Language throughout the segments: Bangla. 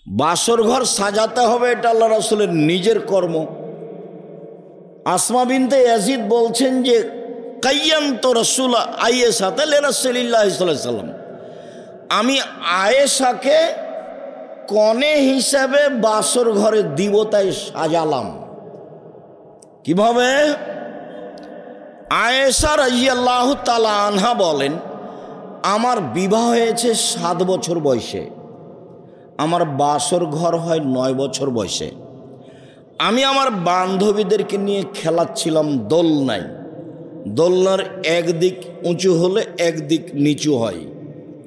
বাসর ঘর সাজাতে হবে, এটা আল্লাহ রাসূলের নিজের কর্ম। আসমা বিনতে ইয়াজিদ বলছেন যে কাইয়ান্ত রাসূল আয়েশাতে লিরাসূলিল্লাহ সাল্লাল্লাহু আলাইহি ওয়াসাল্লাম, আমি আয়েশাকে কনে হিসাবে বাসর ঘরে দিব তাই সাজালাম। কিভাবে? আয়েশা রাদিয়াল্লাহু তাআলা আনহা বলেন, আমার বিবাহ হয়েছে 7 বছর বয়সে, আমার বাসর ঘর হয় 9 বছর বয়সে। আমি আমার বান্ধবীদেরকে নিয়ে খেলাচ্ছিলাম দোলনায়। দোলনার একদিক উঁচু হলে একদিক নিচু হয়,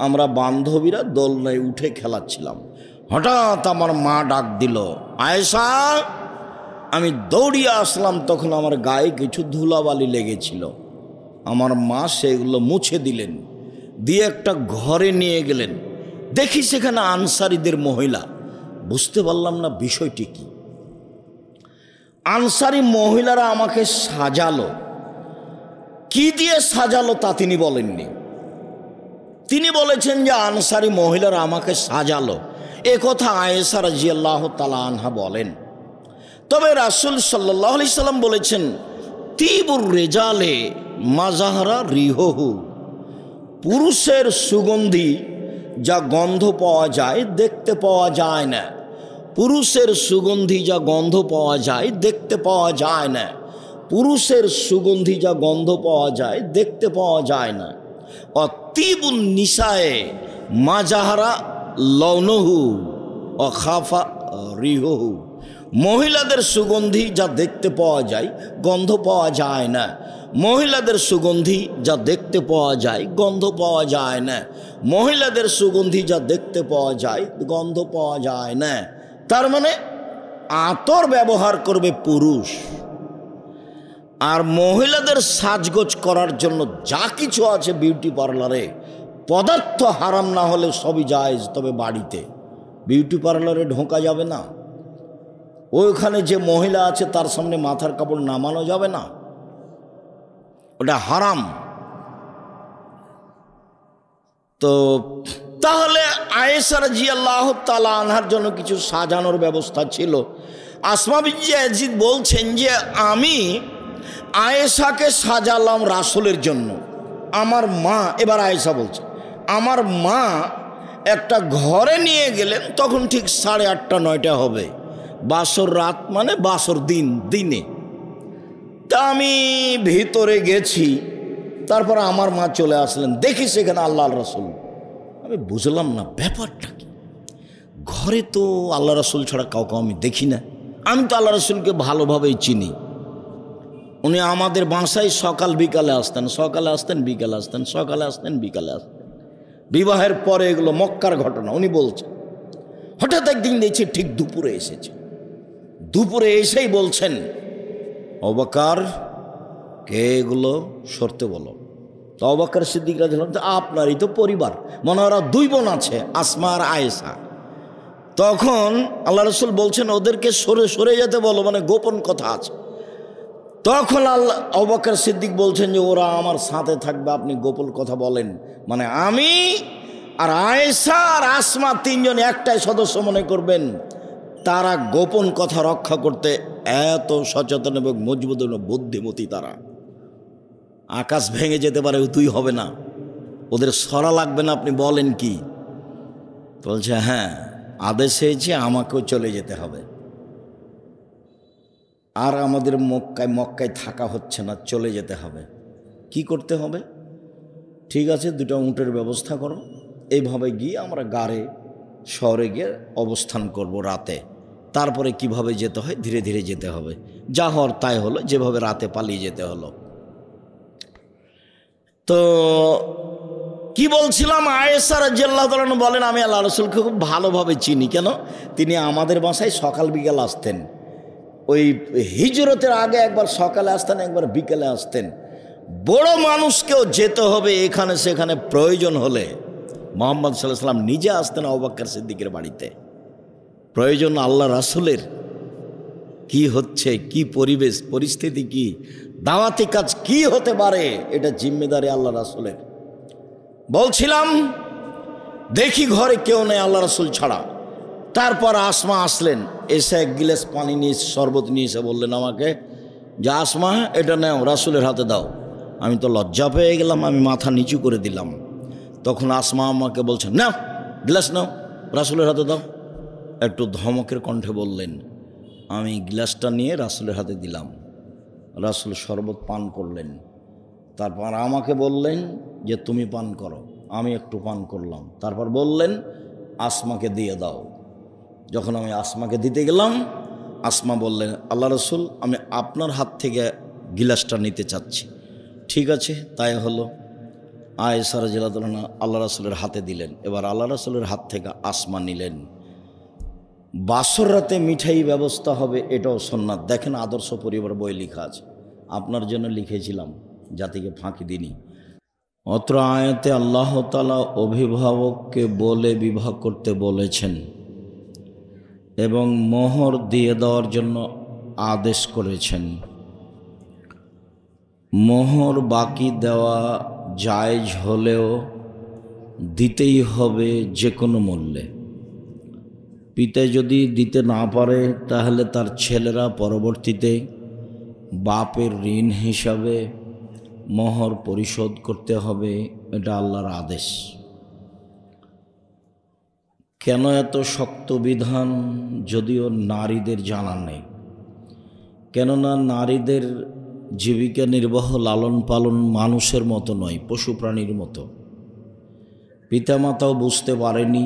আমরা বান্ধবীরা দোলনায় উঠে খেলাচ্ছিলাম। হঠাৎ আমার মা ডাক দিল, আয়েশা। আমি দৌড়িয়ে আসলাম, তখন আমার গায়ে কিছু ধুলাবালি লেগেছিল। আমার মা সেগুলো মুছে দিলেন, দিয়ে একটা ঘরে নিয়ে গেলেন। দেখি সেখানে আনসারীদের মহিলা। বুঝতে পারলাম না বিষয়টি কি। আনসারী মহিলারা আমাকে সাজালো। কি দিয়ে সাজালো তা তিনি বলেননি। তিনি বলেছেন যে আনসারী মহিলারা আমাকে সাজালো, এ কথা আয়েশা রাদিয়াল্লাহু তাআলা আনহা বলেন। তবে রাসূল সাল্লাল্লাহু আলাইহি সাল্লাম বলেছেন, তিবুর রেজালে মাজাহারা রিহহু, পুরুষের সুগন্ধি যা গন্ধ পাওয়া যায় দেখতে পাওয়া যায় না। পুরুষের সুগন্ধি যা গন্ধ পাওয়া যায় দেখতে পাওয়া যায় না। পুরুষের সুগন্ধি যা গন্ধ পাওয়া যায় দেখতে পাওয়া যায় না। অতিবুন নিসায়ে মাজাহারা লৌনহু অখাফা রিহহু, মহিলাদের সুগন্ধি যা দেখতে পাওয়া যায় গন্ধ পাওয়া যায় না। মহিলাদের সুগন্ধি যা দেখতে পাওয়া যায় গন্ধ পাওয়া যায় না। মহিলাদের সুগন্ধি যা দেখতে পাওয়া যায় গন্ধ পাওয়া যায় না। তার মানে আতর ব্যবহার করবে পুরুষ, আর মহিলাদের সাজগোজ করার জন্য যা কিছু আছে বিউটি পার্লারে, পদার্থ হারাম না হলে সবই জায়েজ। তবে বাড়িতে বিউটি পার্লারে ঢোকা যাবে না। ওইখানে যে মহিলা আছে তার সামনে মাথার কাপড় নামানো যাবে না, ওটা হারাম। তো তাহলে আয়েশা রাদিয়াল্লাহু তাআলা আনহার জন্য কিছু সাজানোর ব্যবস্থা ছিল। আসমা বিনতে ইয়াজিদ বলছেন যে আমি আয়েশাকে সাজালাম রাসূলের জন্য। আমার মা, এবার আয়েশা বলছে, আমার মা একটা ঘরে নিয়ে গেলেন, তখন ঠিক 8:30 9টা হবে। বাসর রাত মানে বাসর দিনে। তা আমি ভিতরে গেছি, তারপর আমার মা চলে আসলেন। দেখি সেখানে আল্লাহর রাসূল। আমি বুঝলাম না ব্যাপারটা কি। ঘরে তো আল্লাহ রাসূল ছাড়া কাউকে আমি দেখি না। আমি তো আল্লাহ রাসূলকে ভালোভাবেই চিনি। উনি আমাদের বাসায় সকাল বিকালে আসতেন, সকালে আসতেন বিকালে আসতেন, সকালে আসতেন বিকালে আসতেন। বিবাহের পরে এগুলো মক্কার ঘটনা উনি বলছেন। হঠাৎ একদিন দেখছি ঠিক দুপুরে এসেছে। দুপুরে এসেই বলছেন, আবু বকর, কে এগুলো সরতে বলো। তো আবু বকর সিদ্দিক রাদিয়াল্লাহু আনহু, আপনারই তো পরিবার, মনে হয় ওরা 2 বোন আছে, আসমা আর আয়েশা। তখন আল্লাহ রাসূল বলছেন ওদেরকে সরে সরে যেতে বলো, মানে গোপন কথা আছে। তখন আবু বকর সিদ্দিক বলছেন যে ওরা আমার সাথে থাকবে, আপনি গোপন কথা বলেন। মানে আমি আর আয়েশা আর আসমা 3 জন একটাই সদস্য মনে করবেন। তারা গোপন কথা রক্ষা করতে এত সচেতন এবং মজবুত বুদ্ধিমতী। তারা আকাশ ভেঙে যেতে পারে, তুই হবে না, ওদের সরা লাগবে না, আপনি বলেন কি? বলছে হ্যাঁ, আদেশ হয়েছে আমাকেও চলে যেতে হবে, আর আমাদের মক্কায় থাকা হচ্ছে না, চলে যেতে হবে। কি করতে হবে? ঠিক আছে, 2টা উটের ব্যবস্থা করো, এইভাবে গিয়ে আমরা গাড়ে শহরে গিয়ে অবস্থান করব রাতে। তারপরে কিভাবে যেতে হয় ধীরে ধীরে যেতে হবে। যা হওয়ার তাই হলো, যেভাবে রাতে পালিয়ে যেতে হলো। তো কি বলছিলাম, আয়েশা রাদিয়াল্লাহু তাআলা বলেন আমি আল্লাহ রাসূলকে খুব ভালোভাবে চিনি। কেন? তিনি আমাদের বাসায় সকাল বিকাল আসতেন। ওই হিজরতের আগে একবার সকালে আসতেন, একবার বিকালে আসতেন। বড় মানুষকেও যেতে হবে এখানে সেখানে, প্রয়োজন হলে মুহাম্মদ সাল্লাল্লাহু আলাইহি ওয়াসাল্লাম নিজে আসতেন আবু বকর সিদ্দিকের বাড়িতে। প্রয়োজন আল্লাহ রাসূলের কি হচ্ছে, কি পরিবেশ পরিস্থিতি, কি দাওয়াতি কাজ কি হতে পারে, এটা জিম্মেদারি আল্লাহ রাসূলের। বলছিলাম দেখি ঘরে কেউ নেই আল্লাহ রাসূল ছাড়া। তারপর আসমা আসলেন, এসে এক গিলাস পানি নিয়ে শরবত নিয়ে এসে বললেন আমাকে যে আসমা এটা নাও, রাসূলের হাতে দাও। আমি তো লজ্জা পেয়ে গেলাম, আমি মাথা নিচু করে দিলাম। তখন আসমা আমাকে বলছেন নাও, গ্লাস নাও, রাসূলের হাতে দাও। একটু ধমকের কণ্ঠে বললেন। আমি গ্লাসটা নিয়ে রাসূলের হাতে দিলাম। রাসূল শরবত পান করলেন। তারপর আমাকে বললেন যে তুমি পান করো। আমি একটু পান করলাম। তারপর বললেন আসমাকে দিয়ে দাও। যখন আমি আসমাকে দিতে গেলাম, আসমা বললেন আল্লাহ রসুল, আমি আপনার হাত থেকে গিলাসটা নিতে চাচ্ছি। ঠিক আছে, তাই হলো। আয়েশা রাদিয়াল্লাহু আনহা আল্লাহ রসুলের হাতে দিলেন। এবার আল্লাহ রসুলের হাত থেকে আসমা নিলেন। বাসর রাতে মিঠাই ব্যবস্থা হবে, এটাও সুন্নাত। দেখেন আদর্শ পরিবার বই লেখা আছে, আপনার জন্য লিখেছিলাম, জাতিকে ফাঁকি দিনি। অত্র আয়াতে আল্লাহ তাআলা অভিভাবককে বলে বিবাহ করতে বলেছেন এবং মোহর দিয়ে দেওয়ার জন্য আদেশ করেছেন। মোহর বাকি দেওয়া জায়েজ হলেও দিতেই হবে যে কোনো মূল্যে। পিতা যদি দিতে না পারে তাহলে তার ছেলেরা পরবর্তীতে বাপের ঋণ হিসাবে মোহর পরিশোধ করতে হবে, এটা আল্লাহর আদেশ। কেন এত শক্ত বিধান যদিও নারীদের জানা নেই, কেননা নারীদের জীবিকা নির্বাহ লালন পালন মানুষের মতো নয়, পশু প্রাণীর মতো। পিতামাতাও বুঝতে পারেনি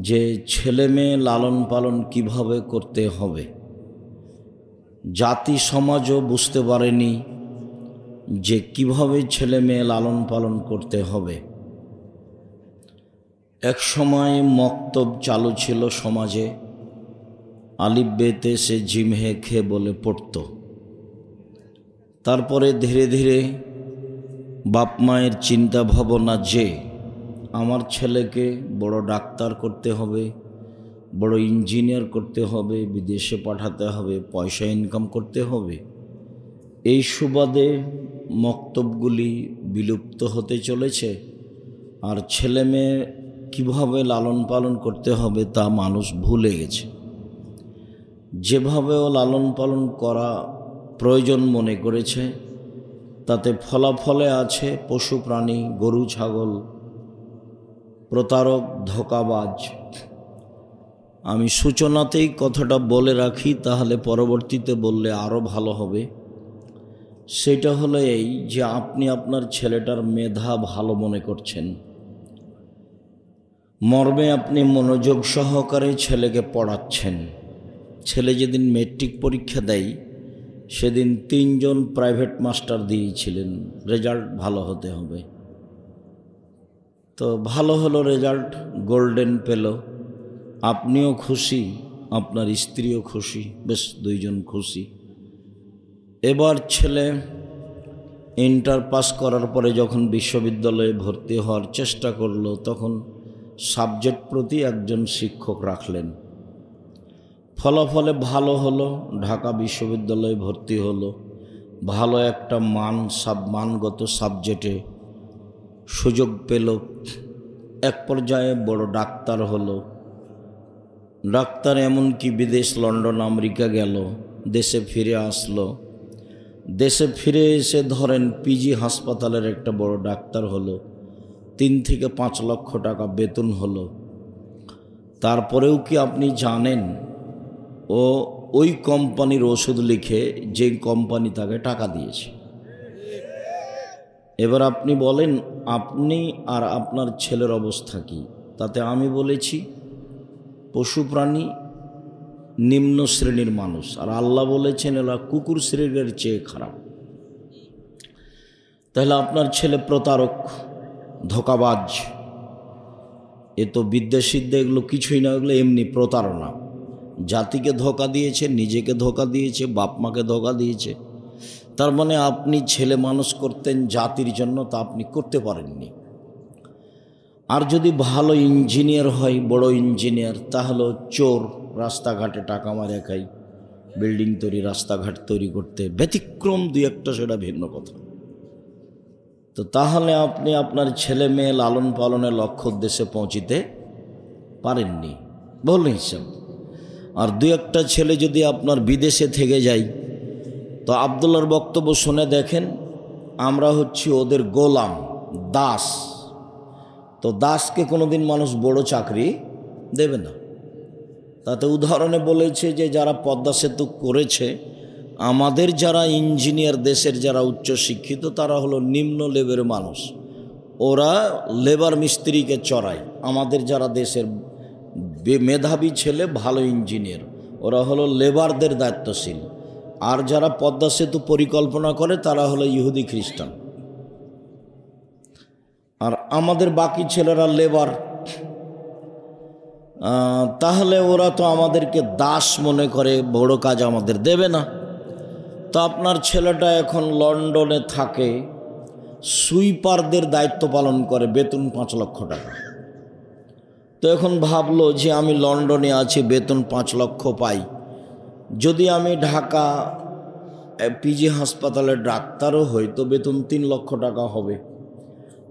যে ছেলে মেয়ে লালন পালন কিভাবে করতে হবে, জাতি সমাজও বুঝতে পারেনি যে কিভাবে ছেলে মেয়ে লালন পালন করতে হবে। এক সময় মক্তব চালু ছিল সমাজে, আলিফ বেতে সে জিম হে খে বলে পড়ত। তারপরে ধীরে ধীরে বাপ মায়ের চিন্তা ভাবনা যে আমার ছেলেকে বড় ডাক্তার করতে হবে, বড় ইঞ্জিনিয়ার করতে হবে, বিদেশে পাঠাতে হবে, পয়সা ইনকাম করতে হবে, এই সুবাদে মক্তবগুলি বিলুপ্ত হতে চলেছে। আর ছেলে মেয়ে কীভাবে লালন পালন করতে হবে তা মানুষ ভুলে গেছে। যেভাবেও লালন পালন করা প্রয়োজন মনে করেছে, তাতে ফলাফলে আছে পশু প্রাণী, গরু ছাগল, প্রতারক, ধোঁকাবাজ। আমি সূচনাতেই কথাটা বলে রাখি, তাহলে পরবর্তীতে বললে আরও ভালো হবে। সেটা হলো এই যে আপনি আপনার ছেলেটার মেধা ভালো মনে করছেন, মর্মে আপনি মনোযোগ সহকারে ছেলেকে পড়াচ্ছেন। ছেলে যেদিন মেট্রিক পরীক্ষা দেয় সেদিন 3 জন প্রাইভেট মাস্টার দিয়েছিলেন, রেজাল্ট ভালো হতে হবে। তো ভালো হলো, রেজাল্ট গোল্ডেন পেল, আপনিও খুশি, আপনার স্ত্রীও খুশি, বেশ 2 জন খুশি। এবার ছেলে ইন্টার পাস করার পরে যখন বিশ্ববিদ্যালয়ে ভর্তি হওয়ার চেষ্টা করলো, তখন সাবজেক্ট প্রতি একজন শিক্ষক রাখলেন। ফলাফলে ভালো হলো, ঢাকা বিশ্ববিদ্যালয়ে ভর্তি হলো, ভালো একটা মানগত সাবজেক্টে সুযোগ পেল। এক পর্যায়ে বড় ডাক্তার হলো। ডাক্তার এমনকি বিদেশ, লন্ডন, আমেরিকা গেল, দেশে ফিরে আসলো। দেশে ফিরে এসে ধরেন পিজি হাসপাতালের একটা বড় ডাক্তার হলো, 3 থেকে 5 লক্ষ টাকা বেতন হলো। তারপরেও কি আপনি জানেন ও ওই কোম্পানির ওষুধ লিখে যে কোম্পানি তাকে টাকা দিয়েছে? এবার আপনি বলেন আপনি আর আপনার ছেলের অবস্থা কি? তাতে আমি বলেছি পশু প্রাণী নিম্ন শ্রেণীর মানুষ, আর আল্লাহ বলেছেন এরা কুকুর শ্রেণীর চেয়ে খারাপ। তাহলে আপনার ছেলে প্রতারক, ধোঁকাবাজ। এ তো বিদ্যা সিদ্ধা এগুলো কিছুই না, এগুলো এমনি প্রতারণা। জাতিকে ধোঁকা দিয়েছে, নিজেকে ধোঁকা দিয়েছে, বাপ মাকে ধোঁকা দিয়েছে। তার মানে আপনি ছেলে মানুষ করতেন জাতির জন্য, তা আপনি করতে পারেননি। আর যদি ভালো ইঞ্জিনিয়ার হয়, বড় ইঞ্জিনিয়ার, তাহলে চোর, রাস্তাঘাটে টাকা মারে খাই, বিল্ডিং তৈরি, রাস্তাঘাট তৈরি করতে ব্যতিক্রম 2-1টা, সেটা ভিন্ন কথা। তো তাহলে আপনি আপনার ছেলে মেয়ে লালন পালনের লক্ষ্য উদ্দেশ্যে পৌঁছিতে পারেননি। ভুল হিসাব। আর দু একটা ছেলে যদি আপনার বিদেশে থেকে যায়, তো আবদুল্লাহর বক্তব্য শুনে দেখেন, আমরা হচ্ছি ওদের গোলাম, দাস। তো দাসকে কোনোদিন মানুষ বড় চাকরি দেবে না। তাতে উদাহরণে বলেছে যে যারা পদ্মা সেতু করেছে, আমাদের যারা ইঞ্জিনিয়ার, দেশের যারা উচ্চশিক্ষিত, তারা হলো নিম্ন লেভেলের মানুষ, ওরা লেবার মিস্ত্রিকে চড়ায়। আমাদের যারা দেশের মেধাবী ছেলে, ভালো ইঞ্জিনিয়ার, ওরা হলো লেবারদের দায়িত্বশীল। আর যারা পদ্মা সেতু পরিকল্পনা করে তারা হলো ইহুদি খ্রিস্টান। আর আমাদের বাকি ছেলেরা লেবার। তাহলে ওরা তো আমাদেরকে দাস মনে করে, বড় কাজ আমাদের দেবে না। তো আপনার ছেলেটা এখন লন্ডনে থাকে, সুইপারদের দায়িত্ব পালন করে, বেতন 5 লক্ষ টাকা। তো এখন ভাবলো যে আমি লন্ডনে আছি, বেতন 5 লক্ষ পাই, যদি আমি ঢাকা পিজি হাসপাতালের ডাক্তারও হই তো বেতন 3 লক্ষ টাকা হবে।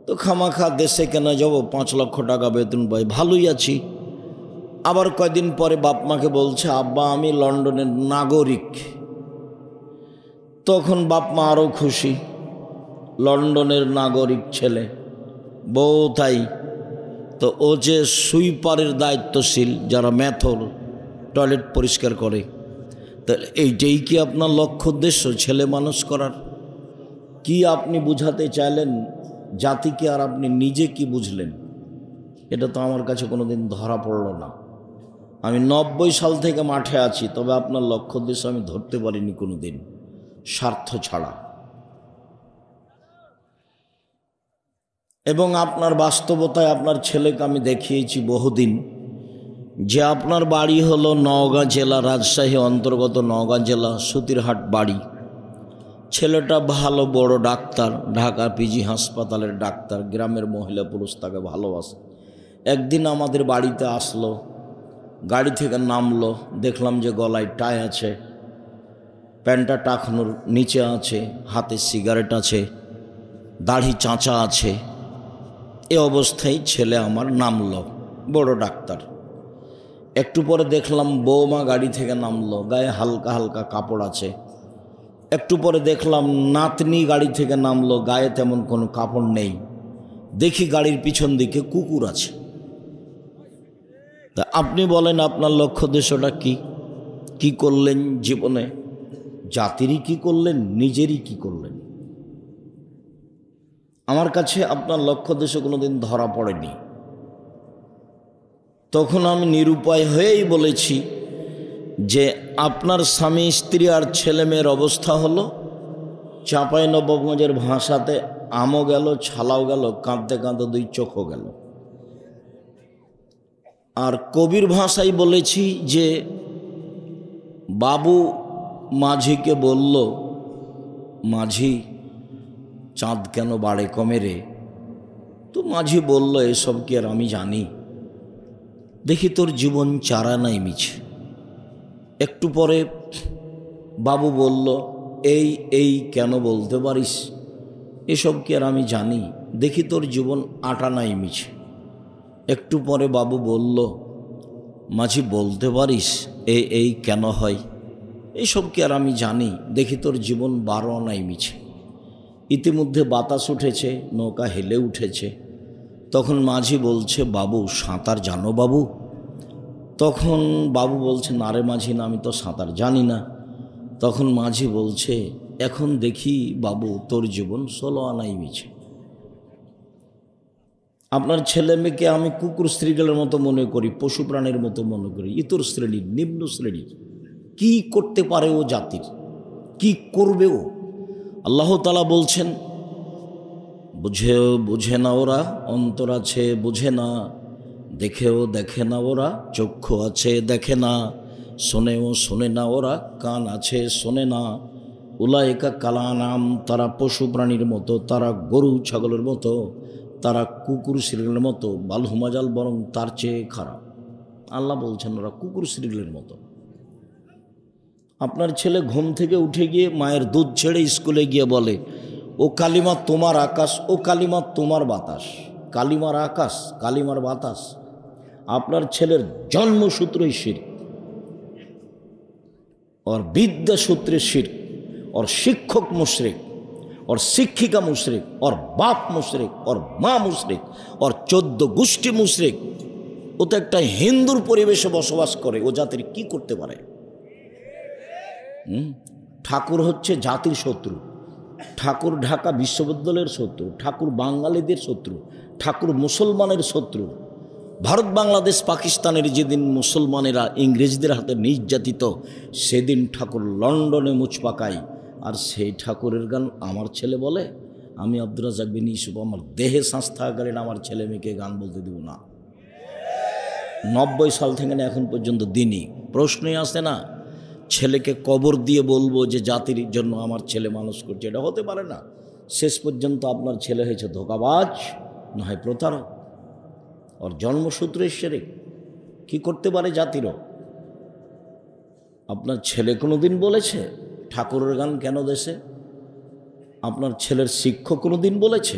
তো খামাখা দেশে কেন যাব, 5 লক্ষ টাকা বেতন পাই, ভালোই আছি। আবার কয়দিন পরে বাপ মাকে বলছে, আব্বা আমি লন্ডনের নাগরিক। তখন বাপ মা আরও খুশি, লন্ডনের নাগরিক ছেলে, বউ তাই। তো ও যে সুইপারের দায়িত্বশীল, যারা ম্যাথর টয়লেট পরিষ্কার করে, তাহলে এইটাই কি আপনার লক্ষ্য উদ্দেশ্য ছেলে মানুষ করার? কি আপনি বুঝাতে চাইলেন জাতিকে, আর আপনি নিজে কি বুঝলেন? এটা তো আমার কাছে কোনোদিন ধরা পড়ল না। আমি 90 সাল থেকে মাঠে আছি, তবে আপনার লক্ষ্য উদ্দেশ্য আমি ধরতে পারিনি কোনোদিন, স্বার্থ ছাড়া। এবং আপনার বাস্তবতায় আপনার ছেলেকে আমি দেখিয়েছি বহুদিন যে আপনার বাড়ি হলো নওগাঁ জেলা, রাজশাহী অন্তর্গত নওগাঁ জেলা, সুতিরহাট বাড়ি। ছেলেটা ভালো বড় ডাক্তার, ঢাকা পিজি হাসপাতালের ডাক্তার, গ্রামের মহিলা পুরুষ তাকে ভালোবাসে। একদিন আমাদের বাড়িতে আসলো, গাড়ি থেকে নামলো, দেখলাম যে গলায় টাই আছে, প্যান্টটা টাকানোর নিচে আছে, হাতে সিগারেট আছে, দাড়ি চাঁচা আছে। এ অবস্থায় ছেলে আমার নামলো, বড় ডাক্তার। একটু পরে দেখলাম বৌমা গাড়ি থেকে নামলো, গায়ে হালকা হালকা কাপড় আছে। একটু পরে দেখলাম নাতনি গাড়ি থেকে নামলো, গায়ে তেমন কোনো কাপড় নেই। দেখি গাড়ির পিছন দিকে কুকুর আছে। তা আপনি বলেন আপনার লক্ষ্য উদ্দেশ্যটা কি? কি করলেন জীবনে? জাতিরই কি করলেন, নিজেরই কি করলেন? আমার কাছে আপনার লক্ষ্য উদ্দেশ্য কোনোদিন ধরা পড়েনি। তখন আমি নিরুপায় হয়েই বলেছি যে আপনার স্বামী স্ত্রী আর ছেলে মেয়ের অবস্থা হলো চাঁপাইনবাবগঞ্জের ভাষাতে আমও গেল, ছালাও গেল, কাঁদতে কাঁদতে 2 চোখও গেল। আর কবির ভাষায় বলেছি যে বাবু মাঝিকে বলল, মাঝি চাঁদ কেন বাড়ে কমে রে? তো মাঝি বলল, এসব কি আর আমি জানি, দেখি তোর জীবন চারা নাই মিছে। একটু পরে বাবু বলল, এই কেন বলতে পারিস? এসব কি আর আমি জানি, দেখি তোর জীবন আটা নাই মিছে। একটু পরে বাবু বলল, মাঝি বলতে পারিস এই কেন হয়? এসব কি আর আমি জানি, দেখি তোর জীবন 12 আনাই মিছে। ইতিমধ্যে বাতাস উঠেছে, নৌকা হেলে উঠেছে। তখন মাঝি বলছে, বাবু সাঁতার জানো বাবু? তখন বাবু বলছে, না রে মাঝি, না আমি তো সাঁতার জানি না। তখন মাঝি বলছে, এখন দেখি বাবু তোর জীবন 16 আনাই মিছে। আপনার ছেলে মেয়েকে আমি কুকুর শ্রীগালের মতো মনে করি, পশু প্রাণীর মতো মনে করি, ইতর শ্রেণীর, নিম্ন শ্রেণীর। কি করতে পারে ও জাতির, কি করবে ও? আল্লাহ তাআলা বলছেন, বুঝে না ওরা, অন্তর আছে বুঝে না, দেখেও দেখে না ওরা, চক্ষু আছে দেখে না, শোনেও শোনে না ওরা, কান আছে শোনে না। উলাইকা কালানাম, তারা পশু প্রাণীর মতো, তারা গরু ছাগলের মতো, তারা কুকুর শ্রীগালের মতো, বালহুমাজাল, বরং তার চেয়ে খারাপ। আল্লাহ বলছেন ওরা কুকুর শ্রীগালের মতো। আপনার ছেলে ঘুম থেকে উঠে গিয়ে মায়ের দুধ ছেড়ে স্কুলে গিয়ে বলে, ও কালিমা তোমার আকাশ, ও কালিমা তোমার বাতাস। কালিমার আকাশ, কালিমার বাতাস। আপনার ছেলের জন্মসূত্রই শিরক, और विद्या सूत्र शिर्क, और शिक्षक मुशरिक, और शिक्षिका मुशरिक, और बाप मुशरिक, और माँ मुशरिक, और 14 गोष्ठी मुशरिक। ও তো একটা হিন্দুর পরিবেশে বসবাস করে, ও জাতির কি করতে পারে? ঠাকুর হচ্ছে জাতির শত্রু, ঠাকুর ঢাকা বিশ্ববিদ্যালয়ের শত্রু, ঠাকুর বাঙালিদের শত্রু, ঠাকুর মুসলমানের শত্রু। ভারত বাংলাদেশ পাকিস্তানের যেদিন মুসলমানেরা ইংরেজদের হাতে নির্যাতিত, সেদিন ঠাকুর লন্ডনে মুচ পাকায়। আর সেই ঠাকুরের গান আমার ছেলে বলে, আমি আব্দুর রাজ্জাক বিন ইউসুফ আমার দেহে শ্বাস থাকাকালীন আমার ছেলে মেয়েকে গান বলতে দেব না। 90 সাল থেকে না এখন পর্যন্ত দিনই প্রশ্নই আসে না, ছেলেকে কবর দিয়ে বলবো যে জাতির জন্য আমার ছেলে মানুষ করছে, এটা হতে পারে না। শেষ পর্যন্ত আপনার ছেলে হয়েছে ধোঁকাবাজ, না হয় প্রতারক, और জন্মসূত্রে শিরক। কি করতে পারে জাতিরও? আপনার ছেলে কোনো দিন বলেছে ঠাকুরের গান কেন দেশে? আপনার ছেলের শিক্ষক কোনো দিন বলেছে?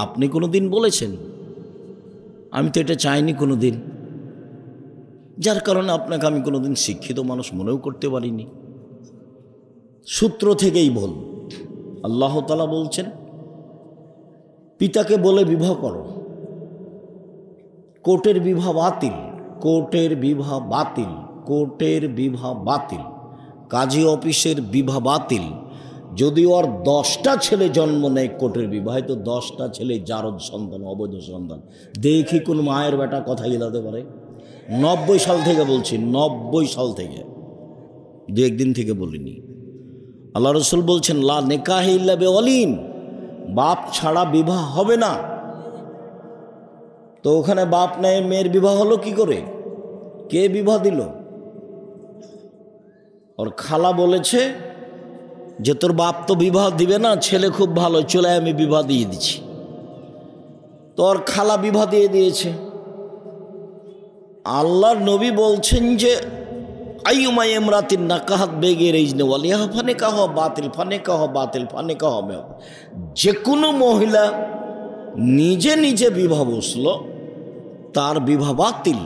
আপনি কোনো দিন বলেছেন? আমি তো এটা চাইনি কোনো দিন, যার কারণে আপনাকে আমি কোনো দিন শিক্ষিত মানুষ মনেও করতে পারিনি। সূত্র থেকেই ভুল। আল্লাহ তাআলা বলছেন পিতাকে বলে বিবাহ করো, কোর্টের বিবাহ বাতিল, কোর্টের বিবাহ বাতিল, কোর্টের বিবাহ বাতিল, কাজী অফিসের বিবাহ বাতিল। যদি ওর 10টা ছেলে জন্ম নেয় কোর্টের বিবাহে, তো 10টা ছেলে জারদ সন্তান, অবৈধ সন্তান। দেখি কোন মায়ের বেটা কথা গিলাতে পারে? 90 সাল থেকে বলছি, 90 সাল থেকে, 2-1 দিন থেকে বলিনি। আল্লাহ রসুল বলছেন লা নিকাহ ইল্লা বিওয়ালিন, বাপ ছাড়া বিবাহ হবে না। তো ওখানে বাপ নেই, মেয়ের বিবাহ হলো কি করে? কে বিবাহ দিল? ওর খালা বলেছে যে তোর বাপ তো বিবাহ দিবে না, ছেলে খুব ভালো, চলে আমি বিবাহ দিয়ে দিচ্ছি। তো ওর খালা বিবাহ দিয়ে দিয়েছে। আল্লাহর নবী বলছেন যে আইয়ুমা ইমরাতিন নাকাহাত বেগের ইজনে ওয়ালিহা ফানিকাহ বাতিল, ফানিকাহ বাতিল, ফানিকাহ মে। যে কোনো মহিলা নিজে নিজে বিবাহ বসলো, তার বিবাহ বাতিল,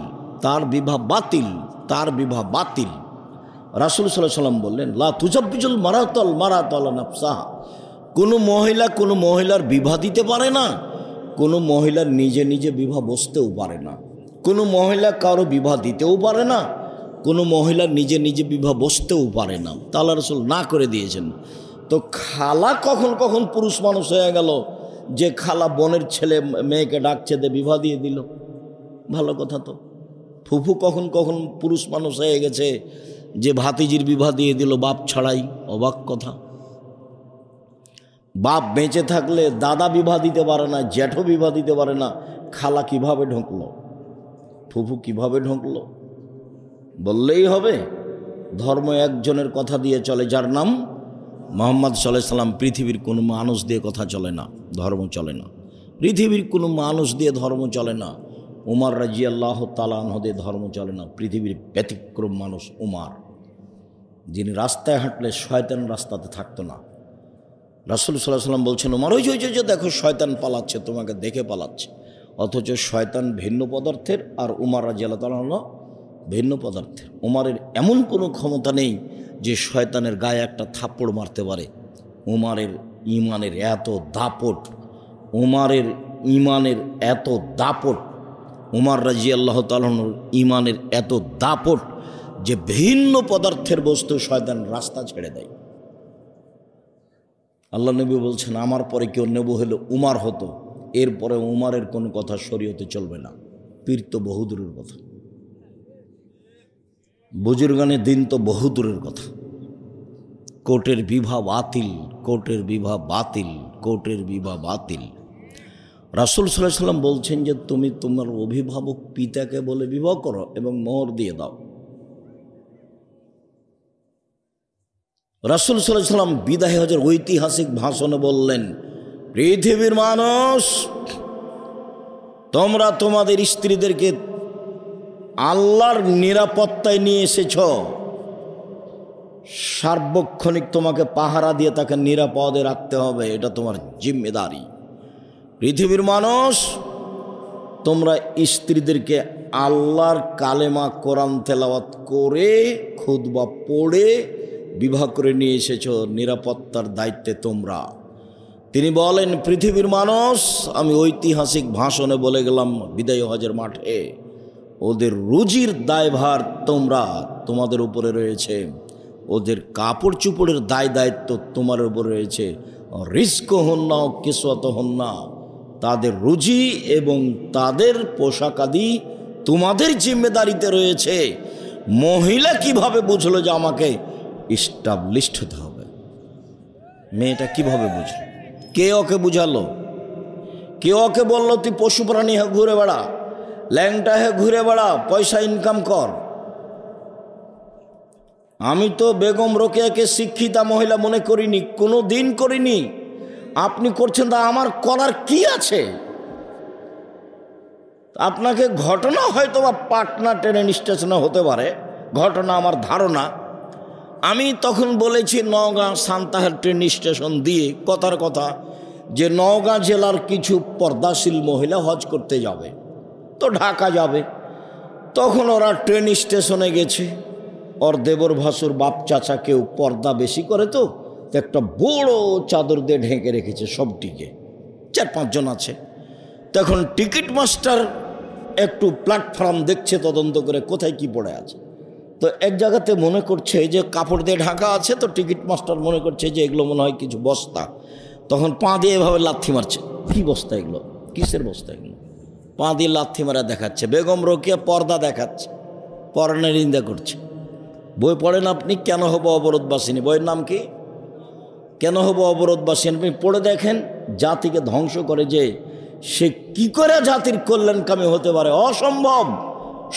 তার বিবাহ বাতিল, তার বিবাহ বাতিল। রাসূল সাল্লাল্লাহু আলাইহি সাল্লাম বললেন লা তুজাব্বিজুল মারাতাল নাফসাহা, কোনো মহিলা কোনো মহিলার বিবাহ দিতে পারে না, কোনো মহিলার নিজে নিজে বিবাহ বসতেও পারে না, কোনো মহিলা কারো বিবাহ দিতেও পারে না, কোনো মহিলা নিজে নিজে বিবাহ বসতেও পারে না। তা আল্লাহ রাসূল না করে দিয়েছেন। তো খালা কখন কখন পুরুষ মানুষ হয়ে গেল যে খালা বোনের ছেলে মেয়েকে ডাকছে দে বিবাহ দিয়ে দিল, ভালো কথা। তো ফুফু কখন কখন পুরুষ মানুষ হয়ে গেছে যে ভাতিজির বিবাহ দিয়ে দিল বাপ ছাড়াই, অবাক কথা। বাপ বেঁচে থাকলে দাদা বিবাহ দিতে পারে না, জ্যাঠো বিবাহ দিতে পারে না, খালা কিভাবে ঢুকলো, ফুফু কিভাবে ঢুকলো? বললেই হবে। ধর্ম একজনের কথা দিয়ে চলে, যার নাম মুহাম্মদ সাল্লাল্লাহু আলাইহি সাল্লাম। পৃথিবীর কোনো মানুষ দিয়ে কথা চলে না, ধর্ম চলে না। পৃথিবীর কোনো মানুষ দিয়ে ধর্ম চলে না। উমর রাদিয়াল্লাহু তাআলা আনহু দিয়ে ধর্ম চলে না। পৃথিবীর ব্যতিক্রম মানুষ উমর, যিনি রাস্তায় হাঁটলে শয়তান রাস্তাতে থাকতো না। রাসূল সাল্লাল্লাহু আলাইহি সাল্লাম বলছেন উমর ওই যে দেখো শয়তান পালাচ্ছে, তোমাকে দেখে পালাচ্ছে। অথচ শয়তান ভিন্ন পদার্থের, আর উমর রাদিয়াল্লাহু তাআলা আনহু ভিন্ন পদার্থের। উমরের এমন কোনো ক্ষমতা নেই যে শয়তানের গায়ে একটা থাপ্পড় মারতে পারে। উমরের ইমানের এত দাপট, উমরের ইমানের এত দাপট, উমর রাদিয়াল্লাহু তাআলা আনহুর ইমানের এত দাপট যে ভিন্ন পদার্থের বস্তু শয়তান রাস্তা ছেড়ে দেয়। আল্লাহ নবী বলছেন আমার পরে কেউ নবী হলে উমর হতো, এরপরে উমরের কোনো কথা শরীয়তে চলবে না। পীর তো বহু দূরের কথা, বুজুর্গানে দিন তো বহু দূরের কথা। কোর্টের বিবাহ বাতিল, কোর্টের বিবাহ বাতিল, কোর্টের বিবাহ বাতিল। রাসূল সাল্লাল্লাহু আলাইহি সাল্লাম বলছেন যে তুমি তোমার অভিভাবক পিতাকে বলে বিবাহ করো এবং মোহর দিয়ে দাও। রাসূল সাল্লাল্লাহু আলাইহি সাল্লাম বিদায় হজের ঐতিহাসিক ভাষণে বললেন, পৃথিবীর মানুষ, তোমরা তোমাদের স্ত্রীদেরকে আল্লাহর নিরাপত্তায় নিয়ে এসেছ, সার্বক্ষণিক তোমাকে পাহারা দিয়ে তাকে নিরাপদে রাখতে হবে, এটা তোমার জিম্মেদারি। পৃথিবীর মানুষ, তোমরা স্ত্রীদেরকে আল্লাহর কালেমা কোরআন তেলাওয়াত করে খুতবা পড়ে বিবাহ করে নিয়ে এসেছো, নিরাপত্তার দায়িত্বে তোমরা। তিনি বলেন, পৃথিবীর মানুষ, আমি ঐতিহাসিক ভাষণে বলে গেলাম বিদায়ী হজের মাঠে, ওদের রুজির দায়ভার তোমাদের উপরে রয়েছে, ওদের কাপড় চুপড়ের দায় দায়িত্ব তোমার উপরে রয়েছে। রিস্ক হন না, কিসওয়াত হন না, তাদের রুজি এবং তাদের পোশাকাদি তোমাদের জিম্মেদারিতে রয়েছে। মহিলা কিভাবে বুঝলো যে আমাকে ইস্টাবলিশড হতে হবে? মেয়েটা কিভাবে বুঝলো? কে ওকে বুঝালো? কে ওকে বললো তুই পশু প্রাণী হয়ে ঘুরে বেড়া, ল্যাংটা হয়ে ঘুরে বেড়া, পয়সা ইনকাম কর? আমি তো বেগম রোকেয়াকে শিক্ষিতা মহিলা মনে করিনি, কোনো দিন করিনি। আপনি করছেন, তা আমার করার কি আছে? আপনাকে ঘটনা হয়তো বা পাটনা ট্রেন স্টেশনে হতে পারে, ঘটনা আমার ধারণা। আমি তখন বলেছি নওগাঁ সান্তাহার ট্রেন স্টেশন দিয়ে, কথার কথা, যে নওগাঁ জেলার কিছু পর্দাশীল মহিলা হজ করতে যাবে, তো ঢাকা যাবে। তখন ওরা ট্রেন স্টেশনে গেছে, ওর দেবর ভাসুর বাপ চাচা কেউ পর্দা বেশি করে, তো একটা বড় চাদর দিয়ে ঢেকে রেখেছে সবটিকে, 4-5 জন আছে। তখন টিকিট মাস্টার একটু প্ল্যাটফর্ম দেখছে, তদন্ত করে কোথায় কি পড়ে আছে। তো এক জায়গাতে মনে করছে যে কাপড় দিয়ে ঢাকা আছে, তো টিকিট মাস্টার মনে করছে যে এগুলো মনে হয় কিছু বস্তা। তখন পা দিয়ে এভাবে লাথি মারছে, কি বস্তা এগুলো, কিসের বস্তা এগুলো? পা দিয়ে লাথি মারা দেখাচ্ছে। বেগম রোকেয়া পর্দা দেখাচ্ছে, পরনের নিন্দা করছে। বই পড়েন আপনি, কেন হবো অবরোধবাসিনী, বইয়ের নাম কি? কেন হবো অবরোধবাসিনী। আপনি পড়ে দেখেন, জাতিকে ধ্বংস করে যে সে কি করে জাতির কল্যাণকামী হতে পারে, অসম্ভব।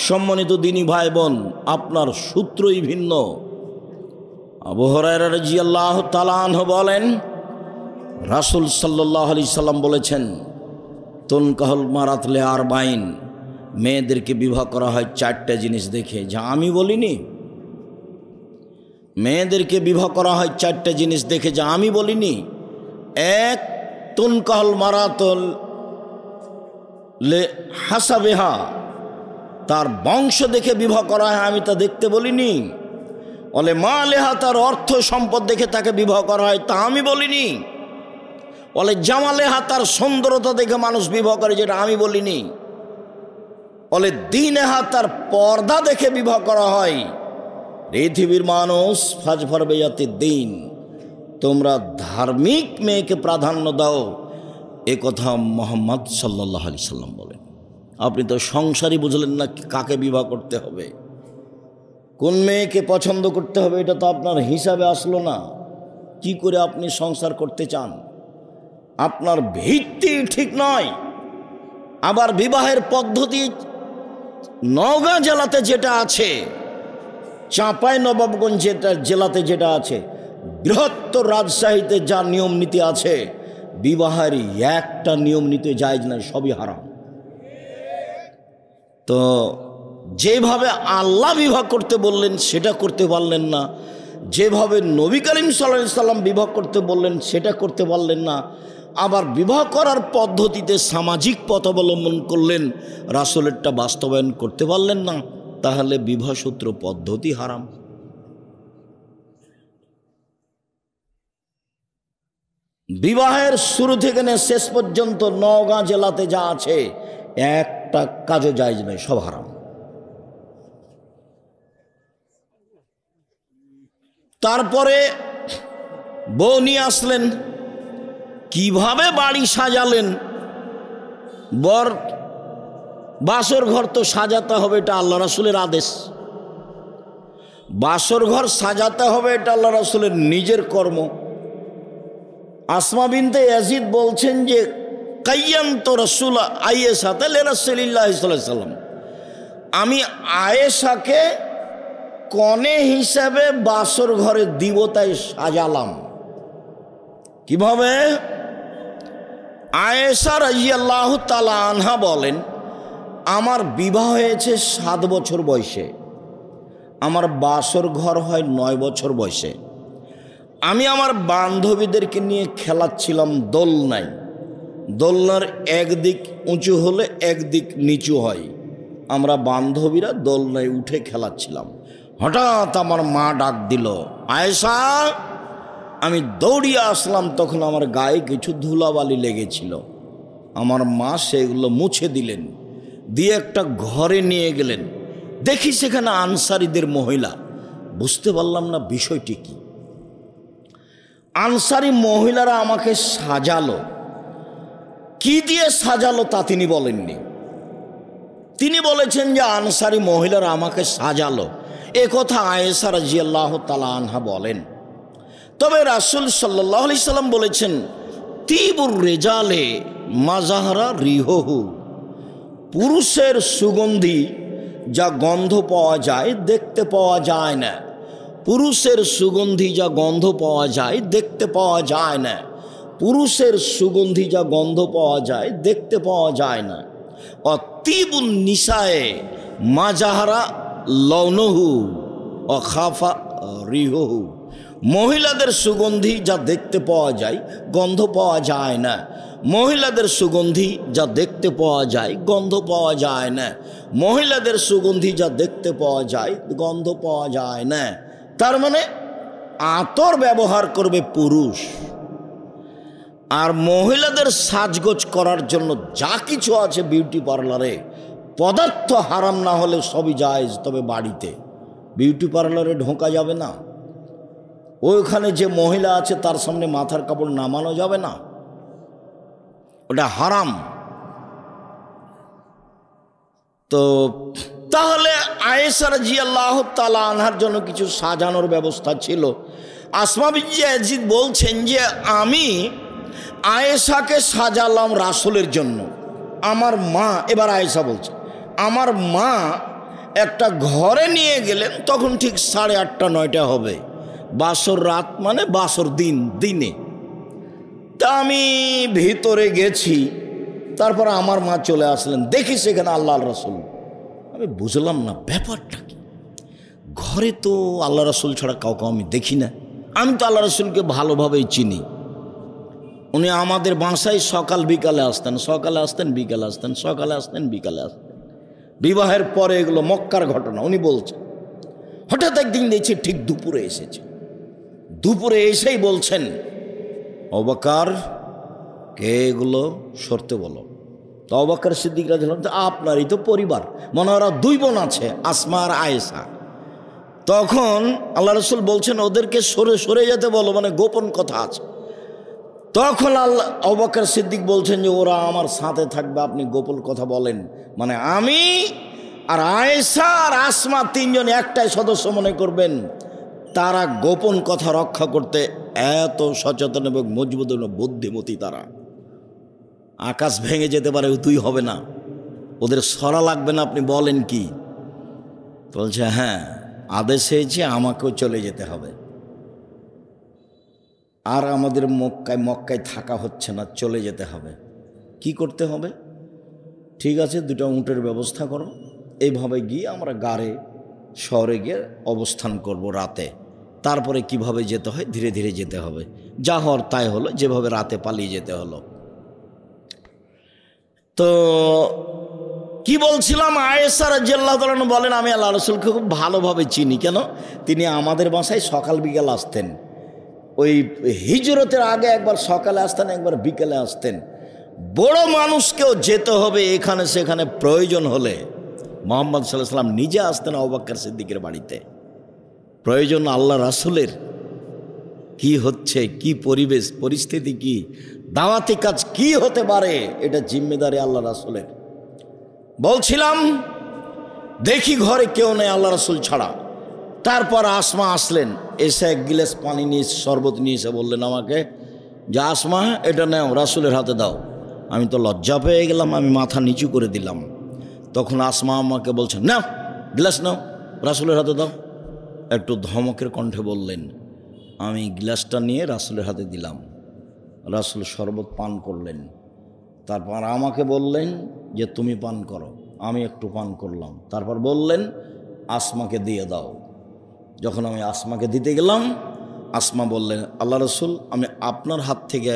সম্মানিত দিনী ভাই বোন, আপনার সূত্রই ভিন্ন। আবু হুরায়রা রাদিয়াল্লাহু তাআলা আনহু বলেন, রাসূল সাল্লাল্লাহু আলাইহি সাল্লাম বলেছেন, তুনকাহুল মারাত লিআরবাইন, মেয়েদেরকে বিবাহ করা হয় 4টা জিনিস দেখে, যা আমি বলিনি। মেয়েদেরকে বিবাহ করা হয় 4টা জিনিস দেখে, যা আমি বলিনি। 1, তুনকাহুল মারাতুল লিহাসাবিহা, তার বংশ দেখে বিবাহ করা হয়, আমি তা দেখতে বলিনি। বলে মালেহা, তার অর্থ সম্পদ দেখে তাকে বিবাহ করা হয়, তা আমি বলিনি। বলে জামালেহা, তার সুন্দরতা দেখে মানুষ বিবাহ করে, যেটা আমি বলিনি। বলে দ্বীনেহা, তার পর্দা দেখে বিবাহ করা হয়। পৃথিবীর মানুষ, ফাজফর বেয়াতি দ্বীন, তোমরা ধার্মিক মেয়েকে প্রাধান্য দাও, এ কথা মুহাম্মদ সাল্লাল্লাহু আলাইহি সাল্লাম বলেন। আপনি তো সংসারই বুঝলেন না, কাকে বিবাহ করতে হবে, কোন মেয়েকে পছন্দ করতে হবে, এটা তো আপনার হিসাবে আসলো না। কি করে আপনি সংসার করতে চান? আপনার ভিত্তি ঠিক নয়। আবার বিবাহের পদ্ধতি নওগাঁ জেলাতে যেটা আছে, চাঁপাইনবাবগঞ্জ জেলাতে যেটা আছে, বৃহত্তর রাজশাহীতে যা নিয়ম নীতি আছে, বিবাহের একটা নিয়ম নীতি জায়েজ নাই, সবই হারাম। তো যেভাবে আল্লাহ বিবাহ করতে বললেন সেটা করতে পারলেন না, যেভাবে নবী করিম সাল্লাল্লাহু আলাইহি সাল্লাম বিবাহ করতে বললেন সেটা করতে পারলেন না, আবার বিবাহ করার পদ্ধতিতে সামাজিক পথ অবলম্বন করলেন, রাসূলেরটা বাস্তবায়ন করতে পারলেন না, তাহলে বিবাহসূত্র পদ্ধতি হারাম। বিবাহের শুরু থেকে শেষ পর্যন্ত নওগাঁ জেলাতে যা আছে, একটা কাজও জায়েজ নয়, সব হারাম। তারপরে বউ নিয়ে আসলেন, কিভাবে বাড়ি সাজালেন। বর বাসর ঘর তো সাজাতে হবে, এটা আল্লাহ রাসূলের আদেশ। বাসর ঘর সাজাতে হবে, এটা আল্লাহ রাসূলের নিজের কর্ম। আসমা বিনতে ইয়াজিদ বলছেন যে কাইয়ামতু রাসূল আয়েশাতে লিরাসূলিল্লাহি সাল্লাল্লাহু আলাইহি ওয়াসাল্লাম, আমি আয়েশাকে কনে হিসাবে বাসর ঘরে দিবতায় সাজালাম। কিভাবে? আয়েশা রাদিয়াল্লাহু তাআলা আনহা বলেন, আমার বিবাহ হয়েছে 7 বছর বয়সে, আমার বাসর ঘর হয় 9 বছর বয়সে। আমি আমার বান্ধবীদেরকে নিয়ে খেলাচ্ছিলাম দোলনায়। দোলনার একদিক উঁচু হলে একদিক নিচু হয়, আমরা বান্ধবীরা দোলনায় উঠে খেলাচ্ছিলাম। হঠাৎ আমার মা ডাক দিল, আয়েশা। আমি দৌড়িয়ে আসলাম, তখন আমার গায়ে কিছু ধুলাবালি লেগেছিল। আমার মা সেগুলো মুছে দিলেন, দিয়ে একটা ঘরে নিয়ে গেলেন। দেখি সেখানে আনসারীদের মহিলা। বুঝতে পারলাম না বিষয়টি কি। আনসারি মহিলারা আমাকে সাজালো। কি দিয়ে সাজালো তা তিনি বলেননি। তিনি বলেছেন যে আনসারি মহিলারা আমাকে সাজালো, এ কথা আয়েশা রাদিয়াল্লাহু তাআলা আনহা বলেন। তবে রাসূল সাল্লাল্লাহু আলাইহি সাল্লাম বলেছেন, তিবুর রেজালে মাজাহরা রিহহু, পুরুষের সুগন্ধি যা গন্ধ পাওয়া যায় দেখতে পাওয়া যায় না। পুরুষের সুগন্ধি যা গন্ধ পাওয়া যায় দেখতে পাওয়া যায় না। পুরুষের সুগন্ধি যা গন্ধ পাওয়া যায় দেখতে পাওয়া যায় না। অতিবুন নিসায়ে মাজাহরা লৌনহু অখাফা রিহহু, মহিলাদের সুগন্ধি যা দেখতে পাওয়া যায় গন্ধ পাওয়া যায় না। মহিলাদের সুগন্ধি যা দেখতে পাওয়া যায় গন্ধ পাওয়া যায় না। মহিলাদের সুগন্ধি যা দেখতে পাওয়া যায় গন্ধ পাওয়া যায় না। তার মানে আতর ব্যবহার করবে পুরুষ, আর মহিলাদের সাজগোজ করার জন্য যা কিছু আছে বিউটি পার্লারে, পদার্থ হারাম না হলে সবই জায়েজ। তবে বাড়িতে বিউটি পার্লারে ঢোকা যাবে না। ওইখানে যে মহিলা আছে তার সামনে মাথার কাপড় নামানো যাবে না, ওটা হারাম। তো তাহলে আয়েশা রাদিয়াল্লাহু তাআলা আনহার জন্য কিছু সাজানোর ব্যবস্থা ছিল। আসমা বিনতে ইয়াজিদ বলছেন যে আমি আয়েশাকে সাজালাম রাসূলের জন্য। আমার মা, এবার আয়েশা বলছে, আমার মা একটা ঘরে নিয়ে গেলেন, তখন ঠিক 8:30 9টা হবে। বাসর রাত মানে বাসর দিনে। তা আমি ভিতরে গেছি, তারপর আমার মা চলে আসলেন। দেখি সেখানে আল্লাহ রাসূল। আমি বুঝলাম না ব্যাপারটা কি। ঘরে তো আল্লাহ রাসূল ছাড়া কাউকে আমি দেখি না। আমি তো আল্লাহ রাসূলকে ভালোভাবেই চিনি। উনি আমাদের বাসায় সকাল বিকালে আসতেন, সকালে আসতেন বিকালে আসতেন, সকালে আসতেন বিকালে আসতেন। বিবাহের পরে এগুলো মক্কার ঘটনা উনি বলছেন। হঠাৎ একদিন দেখছি ঠিক দুপুরে এসেছে। দুপুরে এসেই বলছেন, আবু বকর, কে এগুলো সরতে বলো। তো আবু বকর সিদ্দিক রাদিয়াল্লাহু আনহু, আপনারই তো পরিবার, মনে হয় ওরা 2 বোন আছে, আসমা আর আয়েশা। তখন আল্লাহ রাসূল বলছেন ওদেরকে সরে যেতে বলো, মানে গোপন কথা আছে। তখন আবু বকর সিদ্দিক বলছেন যে ওরা আমার সাথে থাকবে, আপনি গোপন কথা বলেন। মানে আমি আর আয়েশা আর আসমা 3 জন একটাই সদস্য মনে করবেন। তারা গোপন কথা রক্ষা করতে এত সচেতন এবং মজবুত বুদ্ধিমতী। তারা আকাশ ভেঙে যেতে পারে, তুই হবে না, ওদের সরা লাগবে না, আপনি বলেন কি? বলছে হ্যাঁ, আদেশ হয়েছে আমাকেও চলে যেতে হবে, আর আমাদের মক্কায় থাকা হচ্ছে না, চলে যেতে হবে। কি করতে হবে? ঠিক আছে, 2টা উটের ব্যবস্থা করো, এইভাবে গিয়ে আমরা গাড়ে শহরে গিয়ে অবস্থান করব রাতে। তারপরে কিভাবে যেতে হয় ধীরে ধীরে যেতে হবে। যা হওয়ার তাই হলো, যেভাবে রাতে পালিয়ে যেতে হলো। তো কি বলছিলাম, আয়েশা রাদিয়াল্লাহু তাআলা বলেন আমি আল্লাহ রাসূলকে খুব ভালোভাবে চিনি। কেন? তিনি আমাদের বাসায় সকাল বিকাল আসতেন। ওই হিজরতের আগে একবার সকালে আসতেন, একবার বিকেলে আসতেন। বড় মানুষকেও যেতে হবে এখানে সেখানে, প্রয়োজন হলে মুহাম্মদ সাল্লাল্লাহু আলাইহি ওয়াসাল্লাম নিজে আসতেন আবু বকর সিদ্দিকের বাড়িতে। প্রয়োজন আল্লাহ রাসূলের কি হচ্ছে, কি পরিবেশ পরিস্থিতি, কি দাওয়াতি কাজ কি হতে পারে, এটা জিম্মেদারি আল্লাহ রাসূলের। বলছিলাম দেখি ঘরে কেউ নেই আল্লাহ রাসূল ছাড়া। তারপর আসমা আসলেন, এসে 1 গিলাস পানি নিয়ে শরবত নিয়ে এসে বললেন আমাকে যে আসমা এটা নাও, রাসূলের হাতে দাও। আমি তো লজ্জা পেয়ে গেলাম, আমি মাথা নিচু করে দিলাম। তখন আসমা আমাকে বলছেন নাও, গ্লাস নাও, রাসূলের হাতে দাও। একটু ধমকের কণ্ঠে বললেন। আমি গ্লাসটা নিয়ে রাসূলের হাতে দিলাম। রাসূল শরবত পান করলেন। তারপর আমাকে বললেন যে তুমি পান করো। আমি একটু পান করলাম। তারপর বললেন আসমাকে দিয়ে দাও। যখন আমি আসমাকে দিতে গেলাম, আসমা বললেন আল্লাহ রাসূল, আমি আপনার হাত থেকে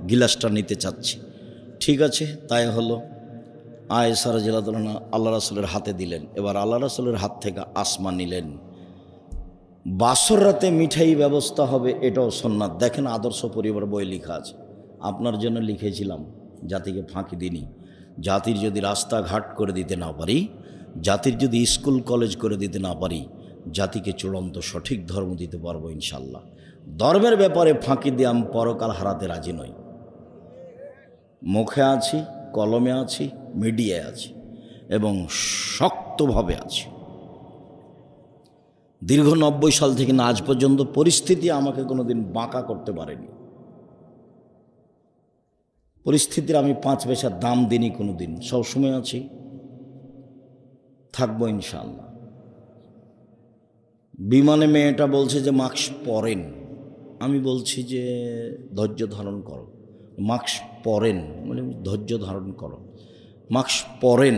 গিলাসটা নিতে চাচ্ছি। ঠিক আছে, তাই হলো। আয়েশা রাদিয়াল্লাহু আনহা আল্লাহ রাসূলের হাতে দিলেন। এবার আল্লাহ রাসূলের হাত থেকে আসমা নিলেন। বাসর রাতে মিঠাই ব্যবস্থা হবে, এটাও সুন্নাত। দেখেন আদর্শ পরিবার বই লেখা আছে, আপনার জন্য লিখেছিলাম, জাতিকে ফাঁকি দিনি। জাতির যদি রাস্তাঘাট করে দিতে না পারি, জাতির যদি স্কুল কলেজ করে দিতে না পারি, জাতিকে চূড়ান্ত সঠিক ধর্ম দিতে পারবো ইনশাল্লাহ। ধর্মের ব্যাপারে ফাঁকি দিয়ে আমি পরকাল হারাতে রাজি নই। মুখে আছি, কলমে আছি, মিডিয়ায় আছি এবং শক্তভাবে আছি। দীর্ঘ 90 সাল থেকে না আজ পর্যন্ত পরিস্থিতি আমাকে কোনোদিন বাঁকা করতে পারেনি। পরিস্থিতির আমি 5 পয়সার দাম দিইনি কোনোদিন, সবসময় আছি, থাকবো ইনশাআল্লাহ। বিমানে মেয়েটা বলছে যে মাস্ক পরেন, আমি বলছি যে ধৈর্য ধারণ করো। মাস্ক পরেন মানে ধৈর্য ধারণ করো, মাস্ক পরেন,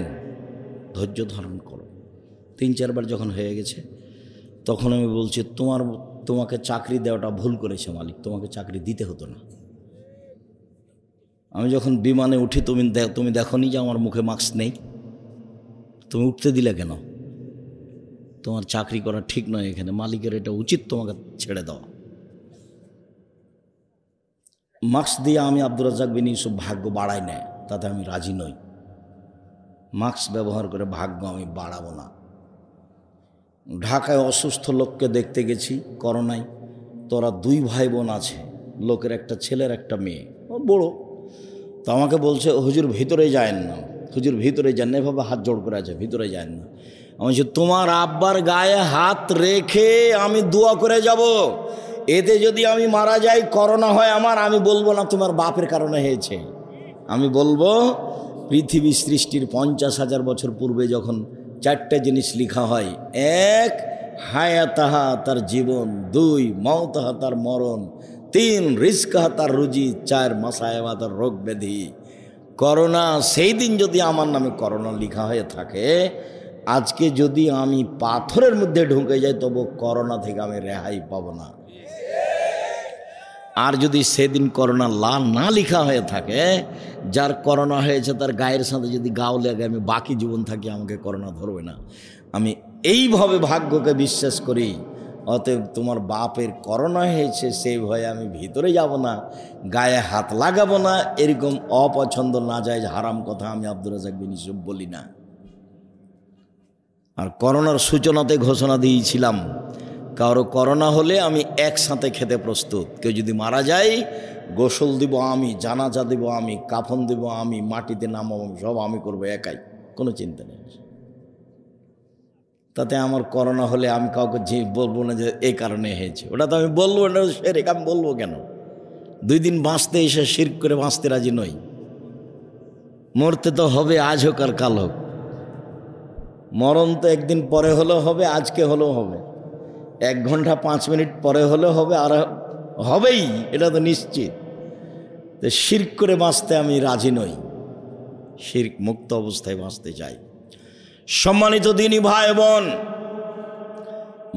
ধৈর্য ধারণ করো। 3-4 বার যখন হয়ে গেছে তখন আমি বলছি তোমাকে চাকরি দেওয়াটা ভুল করেছে মালিক, তোমাকে চাকরি দিতে হতো না। আমি যখন বিমানে উঠি তুমি দেখোনি যে আমার মুখে মাস্ক নেই, তুমি উঠতে দিলে কেন? তোমার চাকরি করা ঠিক নয় এখানে, মালিকের এটা উচিত তোমাকে ছেড়ে দেওয়া। মাস্ক দিয়ে আমি আব্দুর রাজ্জাক বিন ইউসুফ ভাগ্য বাড়াই নেয়, তাতে আমি রাজি নই। মাস্ক ব্যবহার করে ভাগ্য আমি বাড়াবো না। ঢাকায় অসুস্থ লোককে দেখতে গেছি করোনায়, তোরা 2 ভাই বোন আছে, লোকের একটা ছেলের একটা মেয়ে, ও বড়। তো আমাকে বলছে হুজুর ভিতরে যায়েন না, হুজুর ভিতরে যান না, এভাবে হাত জোড় করে আছে, ভিতরে যায়েন না। আমি বলছি তোমার আব্বার গায়ে হাত রেখে আমি দোয়া করে যাব, এতে যদি আমি মারা যাই, করোনা হয় আমার, আমি বলবো না তোমার বাপের কারণে হয়েছে, আমি বলবো পৃথিবী সৃষ্টির 50,000 বছর পূর্বে যখন 4টে জিনিস লেখা হয়, 1 হায়াতাহা তার জীবন, 2 মওতাহা তার মরণ, 3 রিজকাহা তার রুজি, 4 মাসায়েবা তার রোগ ব্যাধি। করোনা সেই দিন যদি আমার নামে করোনা লেখা হয়ে থাকে, আজকে যদি আমি পাথরের মধ্যে ঢুকে যাই তবু করোনা থেকে আমি রেহাই পাবো না। আর যদি সেদিন করোনা না লেখা হয়ে থাকে, যার করোনা হয়েছে তার গায়ের সাথে যদি গাও লাগে, আমি বাকি জীবন থাকি, আমাকে করোনা ধরবে না। আমি এইভাবে ভাগ্যকে বিশ্বাস করি। অতএব তোমার বাপের করোনা হয়েছে সেই ভয়ে আমি ভিতরে যাব না, গায়ে হাত লাগাবো না, এরকম অপছন্দ না যায় হারাম কথা আমি আব্দুর রাজ্জাক বিন ইউসুফ বলি না। আর করোনার সূচনাতে ঘোষণা দিয়েছিলাম, কারো করোনা হলে আমি একসাথে খেতে প্রস্তুত। কেউ যদি মারা যায়, গোসল দিব আমি, জানাজা দিব আমি, কাফন দিব আমি, মাটিতে নামাবো আমি, সব আমি করবো একাই, কোনো চিন্তা নেই। তাতে আমার করোনা হলে আমি কাউকে যে বলবো না যে এই কারণে হয়েছে, ওটা তো আমি বলবো না, শিরক আমি বলবো কেন? 2 দিন বাঁচতে এসে শিরক করে বাঁচতে রাজি নই। মরতে তো হবে, আজ হোক আর কাল হোক। মরণ তো একদিন পরে হলেও হবে, আজকে হলেও হবে, 1 ঘন্টা 5 মিনিট পরে হলেও হবে, আর হবেই, এটা তো নিশ্চিত। তো শিরক করে বাঁচতে আমি রাজি নই, শিরক মুক্ত অবস্থায় বাঁচতে চাই। সম্মানিত দিনী ভাই বোন,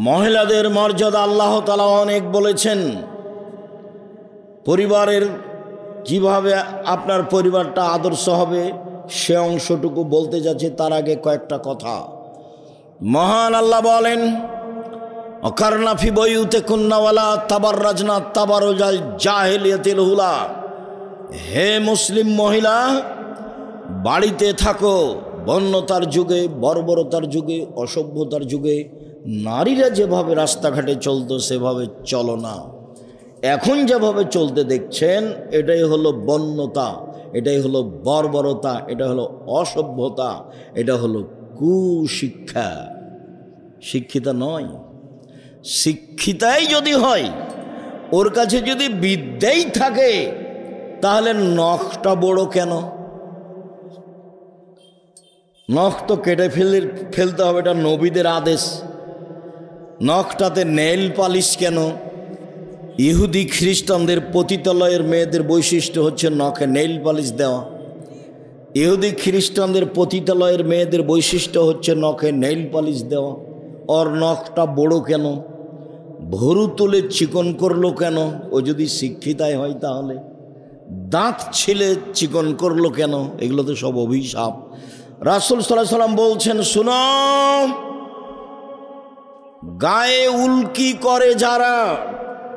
মহিলাদের মর্যাদা আল্লাহ তাআলা অনেক বলেছেন। পরিবারের কিভাবে আপনার পরিবারটা আদর্শ হবে সে অংশটুকু বলতে যাচ্ছে, তার আগে কয়েকটা কথা। মহান আল্লাহ বলেন, অকারনা ফি বুয়ুতিকুন্না ওয়ালা তাবাররাজনা তাবারুজাল জাহিলিয়াতিল উলা। হে মুসলিম মহিলা, বাড়িতে থাকো। বন্যতার যুগে, বর্বরতার যুগে, অসভ্যতার যুগে নারীরা যেভাবে রাস্তাঘাটে চলতো সেভাবে চলো না। এখন যেভাবে চলতে দেখছেন এটাই হলো বন্যতা, এটাই হলো বর্বরতা, এটা হলো অসভ্যতা, এটা হলো কুশিক্ষা। শিক্ষিতা নয়। শিক্ষিতাই যদি হয়, ওর কাছে যদি বিদ্যাই থাকে, তাহলে নখটা বড় কেন? নখ তো কেটে ফেলতে হবে, এটা নবীদের আদেশ। নখটাতে নেইল পালিশ কেন? ইহুদি খ্রিস্টানদের পতিতালয়ের মেয়েদের বৈশিষ্ট্য হচ্ছে নখে নেইল পালিশ দেওয়া। ইহুদি খ্রিস্টানদের পতিতালয়ের মেয়েদের বৈশিষ্ট্য হচ্ছে নখে নেইল পালিশ দেওয়া। ওর নখটা বড় কেন? ভরু তুলে চিকন করলো কেন? ও যদি শিক্ষিতাই হয় তাহলে দাঁত ছিলে চিকন করলো কেন? এগুলো তো সব অভিশাপ। রাসূল সাল্লাল্লাহু আলাইহি ওয়াসাল্লাম বলছেন, শুনো, গায়ে উল্কি করে যারা,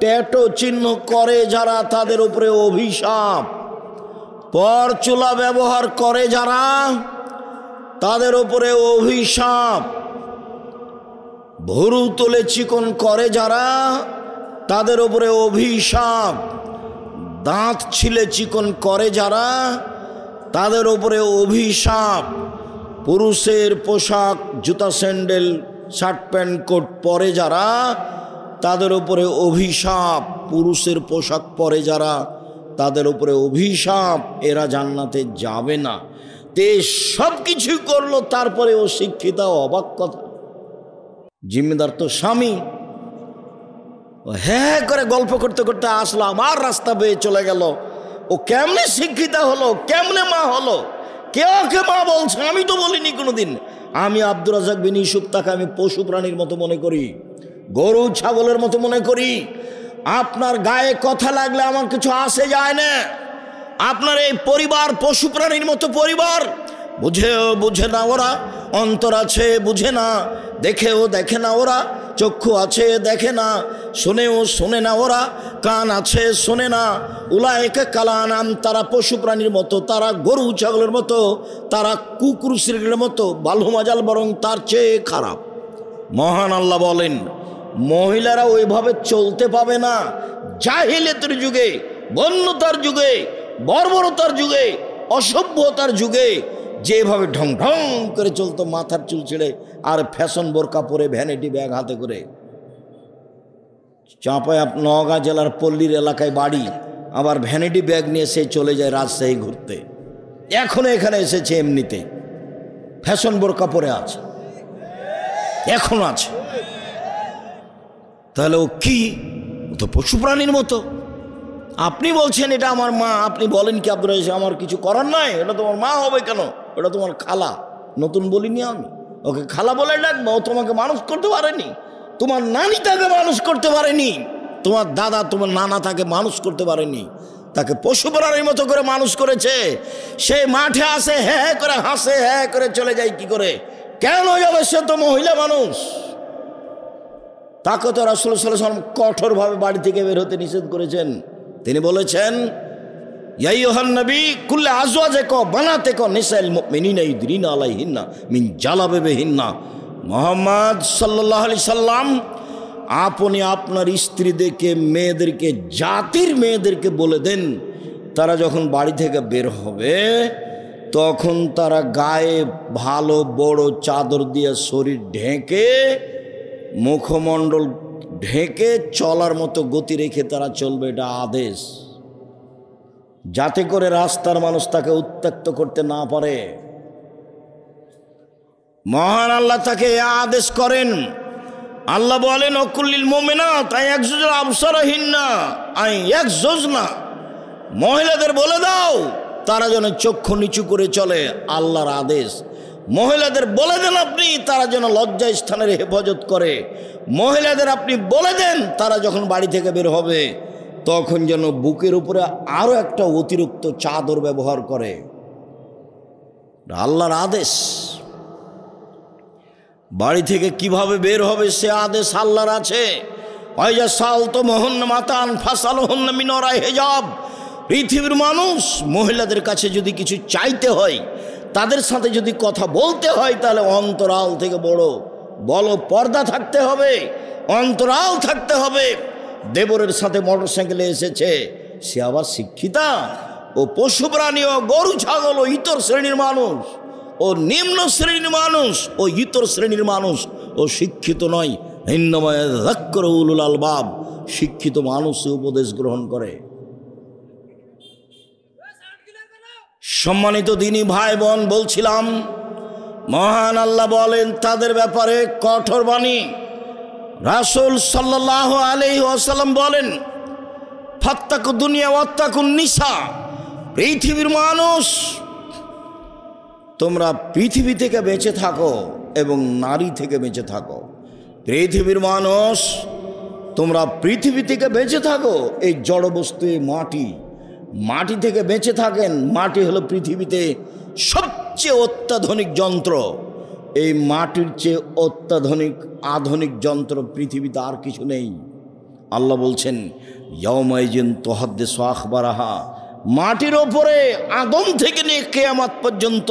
ট্যাটু চিহ্ন করে যারা, তাদের উপরে অভিশাপ। পরচুলা ব্যবহার করে যারা, তাদের উপরে অভিশাপ। ভুরু তুলে চিকন করে যারা, তাদের উপরে অভিশাপ। দাঁত ছিলে চিকন করে যারা, তাদের উপরে অভিশাপ। পুরুষের পোশাক, জুতা স্যান্ডেল শার্ট প্যান্ট কোট পরে যারা, তাদের উপরে অভিশাপ। পুরুষের পোশাক পরে যারা, তাদের উপরে অভিশাপ, এরা জান্নাতে যাবে না। তে সব কিছুই করলো, তারপরে ও শিক্ষিতা। অবাক কথা, জিম্মেদার তো স্বামী। হ্যাঁ করে গল্প করতে করতে আসলো, আমার রাস্তা বেয়ে চলে গেল। ও কেমনে শিক্ষিতা হলো, কেমনে মা হলো? কে ওকে মা বলছে? আমি তো বলিনি কোনোদিন। আমি আব্দুর রাজ্জাক বিন ইউসুফ, তাকে আমি পশু প্রাণীর মতো মনে করি, গরু ছাগলের মতো মনে করি। আপনার গায়ে কথা লাগলে আমার কিছু আসে যায় না। আপনার এই পরিবার পশু প্রাণীর মতো পরিবার। বুঝে না ওরা, অন্তর আছে বুঝে না, দেখেও দেখে না ওরা, চক্ষু আছে দেখে না, শুনেও শোনে না ওরা, কান আছে শোনে না। উলায়েকা কালানাম, তারা পশু প্রাণীর মতো, তারা গরু ছাগলের মতো, তারা কুকুর শ্রীর মতো, বালু মাজাল বরং তার চেয়ে খারাপ। মহান আল্লাহ বলেন, মহিলারা ওইভাবে চলতে পাবে না। জাহিলিয়াতের যুগে, বন্যতার যুগে, বর্বরতার যুগে, অসভ্যতার যুগে যেভাবে ঢং ঢং করে চলতো, মাথার চুল ছেড়ে আর ফ্যাশন বোরকা পরে, ভ্যানিটি ব্যাগ হাতে করে। চাঁপায় নওগাঁ জেলার পল্লীর এলাকায় বাড়ি, আবার ভ্যানিটি ব্যাগ নিয়ে সে চলে যায় রাজশাহী ঘুরতে। এখনো এখানে এসেছে এমনিতে, ফ্যাশন বোরকা পরে আছে, এখনো আছে। তাহলে ও কি? ও তো পশু প্রাণীর মতো। আপনি বলছেন এটা আমার মা, আপনি বলেন কি আব্দুর রাজ্জাক আমার কিছু করার নাই? এটা তোমার মা হবে কেন? এটা তোমার খালা। নতুন বলিনি আমি, ওকে খালা বলে ডাকবো। ও তোমাকে মানুষ করতে পারেনি, তোমার নানি তাকে মানুষ করতে পারেনি, তোমার দাদা তোমার নানা তাকে মানুষ করতে পারেনি, তাকে পশু প্রাণীর মতো করে মানুষ করেছে। সে মাঠে আসে, হ্যাঁ করে হাসে, হ্যাঁ করে চলে যায়। কি করে কেন যাবে? সে তো মহিলা মানুষ। তাকে তো রাসূল সাল্লাল্লাহু আলাইহি ওয়াসাল্লাম কঠোরভাবে বাড়ি থেকে বের হতে নিষেধ করেছেন। তিনি বলেছেন, ইয়া আইয়ুহান নবী কুল্লি আজওয়াজিকা বানাতিকা নিসাইল মুমিনিনা ইউদরিনা আলাইহিন্না মিন জালাবিবিহিন্না। মুহাম্মদ সাল্লাল্লাহু আলাইহি সাল্লাম, আপনি আপনার স্ত্রীদেরকে, মেয়েদেরকে, জাতির মেয়েদেরকে বলে দেন, তারা যখন বাড়ি থেকে বের হবে তখন তারা গায়ে ভালো বড় চাদর দিয়ে শরীর ঢেকে, মুখমণ্ডল ঢেকে চলার মতো গতি রেখে তারা চলবে। এটা আদেশ, যাতে করে রাস্তার মানুষ তাকে উত্ত্যক্ত করতে না পারে। মহান আল্লাহ তাকে আদেশ করেন। আল্লাহ বলেন, অকুল্লিল মুমিনাত আয়াগজুজু আবসারাহিন্না আয়াগজুজনা, মহিলাদের বলে দাও তারা যেন চক্ষু নিচু করে চলে। আল্লাহর আদেশ। মহিলাদের বলে দেন আপনি, তারা যেন লজ্জা স্থানের হেফাজত করে। মহিলাদের আপনি বলে দেন, তারা যখন বাড়ি থেকে বের হবে তখন যেন বুকের উপরে আরো একটা অতিরিক্ত চাদর ব্যবহার করে। আল্লাহর আদেশ। বাড়ি থেকে কিভাবে বের হবে সে আদেশ আল্লাহর আছে। ওয়াইজা সালতুমুহুন্না মাতান ফাসালুহুন্না মিন ওরাই হিজাব। পৃথিবীর মানুষ মহিলাদের কাছে যদি কিছু চাইতে হয়, তাদের সাথে যদি কথা বলতে হয়, তাহলে অন্তরাল থেকে বড় পর্দা থাকতে হবে, অন্তরাল থাকতে হবে। দেবরের সাথে মোটরসাইকেলে এসেছে, সে আবার শিক্ষিতা? ও পশু প্রাণী, ও গরু ছাগল, ও ইতর শ্রেণীর মানুষ, ও নিম্ন শ্রেণীর মানুষ, ও ইতর শ্রেণীর মানুষ, ও শিক্ষিত নয়। ইন্নামা ইয়াযাক্কারু উলুল আলবাব, শিক্ষিত মানুষ উপদেশ গ্রহণ করে। সম্মানিত দিনী ভাই বোন, বলছিলাম মহান আল্লাহ বলেন তাদের ব্যাপারে কঠোর বাণী। রাসূল সাল্লাল্লাহু আলাইহি ওয়াসাল্লাম বলেন, ফাত্তাকু দুনিয়া ওয়াত্তাকুন নিসা। পৃথিবীর মানুষ, তোমরা পৃথিবী থেকে বেঁচে থাকো এবং নারী থেকে বেঁচে থাকো। পৃথিবীর মানুষ, তোমরা পৃথিবী থেকে বেঁচে থাকো। এই জড় বস্তু, মাটি থেকে বেঁচে থাকেন। মাটি হলো পৃথিবীতে সব সবচেয়ে অত্যাধুনিক যন্ত্র। এই মাটির চেয়ে অত্যাধুনিক আধুনিক যন্ত্র পৃথিবীতে আর কিছু নেই। আল্লাহ বলছেন ইয়াউমাইজিন তুহাদ্দিসু আখবারাহা, মাটির ওপরে আদম থেকে নিয়ে কিয়ামত পর্যন্ত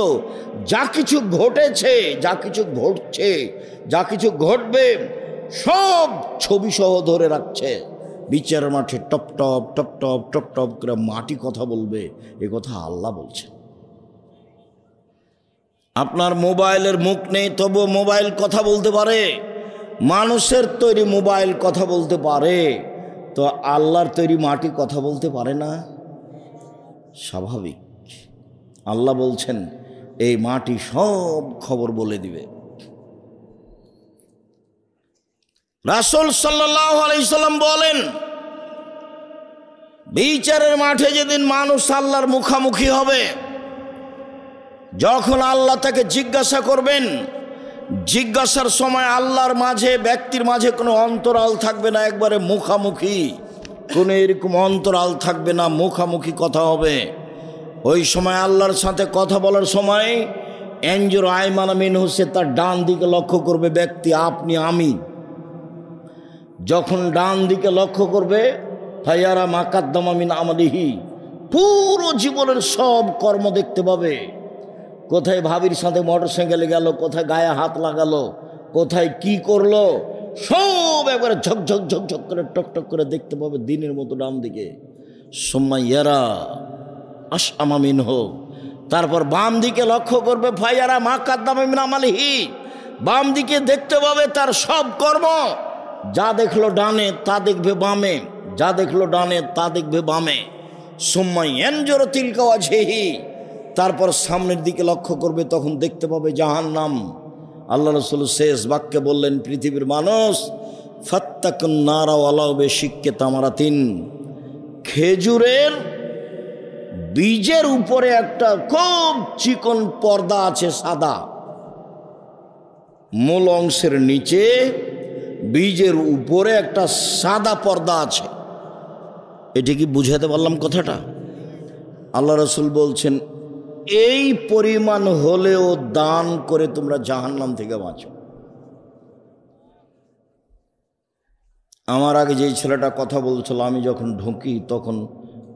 যা কিছু ঘটেছে, যা কিছু ঘটছে, যা কিছু ঘটবে সব ছবি সহ ধরে রাখছে। বিচারের মাঠে top top top top top top করে মাটি কথা বলবে, এ কথা আল্লাহ বলছে। আপনার মোবাইলের মুখ নেই, তবু মোবাইল কথা বলতে পারে। মানুষের তৈরি মোবাইল কথা বলতে পারে, তো আল্লাহর তৈরি মাটি কথা বলতে পারে না? স্বাভাবিক। আল্লাহ বলছেন এই মাটি সব খবর বলে দিবে। রাসূল সাল্লাল্লাহু আলাইহি সাল্লাম বলেন বিচারের মাঠে যেদিন মানুষ আল্লাহর মুখামুখি হবে, যখন আল্লাহ তাকে জিজ্ঞাসা করবেন, জিজ্ঞাসার সময় আল্লাহর মাঝে ব্যক্তির মাঝে কোনো অন্তরাল থাকবে না, একবারে মুখামুখি, কোনো এরকম অন্তরাল থাকবে না, মুখামুখি কথা হবে। ওই সময় আল্লাহর সাথে কথা বলার সময় এনজুর আইমানা মিনহু, সে তার ডান দিকে লক্ষ্য করবে ব্যক্তি, আপনি আমি। যখন ডান দিকে লক্ষ্য করবে ফায়ারা মা কাদ্দামা মিন আমালিহি, পুরো জীবনের সব কর্ম দেখতে পাবে। কোথায় ভাবির সাথে মোটরসাইকেলে গেল, কোথায় গায়ে হাত লাগালো, কোথায় কি করলো, সব একবারে ঝকঝক ঝকঝক করে টকটক করে দেখতে পাবে দিনের মতো ডান দিকে। সুম্মাইয়ারা আশআমা মিনহু, তারপর বাম দিকে লক্ষ্য করবে ফায়ারা মা কাদ্দামা মিন আমালিহি, বাম দিকে দেখতে পাবে তার সব কর্ম। যা দেখলো ডানে তা দেখবে বামে, যা দেখলো ডানে তা দেখবে বামে। সুম্মা ইয়ানজুরু তিলকা ওয়াজহিহি, তারপর সামনের দিকে লক্ষ্য করবে, তখন দেখতে পাবে জাহান্নাম। আল্লাহ রাসূল শেষ বাক্যে বললেন পৃথিবীর মানুষ ফাত্তাকুন নারা ওয়ালাউ বিশিক্কি তামারাতিন, খেজুরের বীজের উপরে একটা খুব চিকন পর্দা আছে সাদা, মূল অংশের নিচে বীজের উপরে একটা সাদা পর্দা আছে। এটি কি বুঝাতে পারলাম কথাটা? আল্লাহ রাসূল বলছেন এই পরিমাণ হলেও দান করে তোমরা জাহান্নাম থেকে বাঁচো। আমার আগে যেই ছেলেটা কথা বলছিল, আমি যখন ঢুকি তখন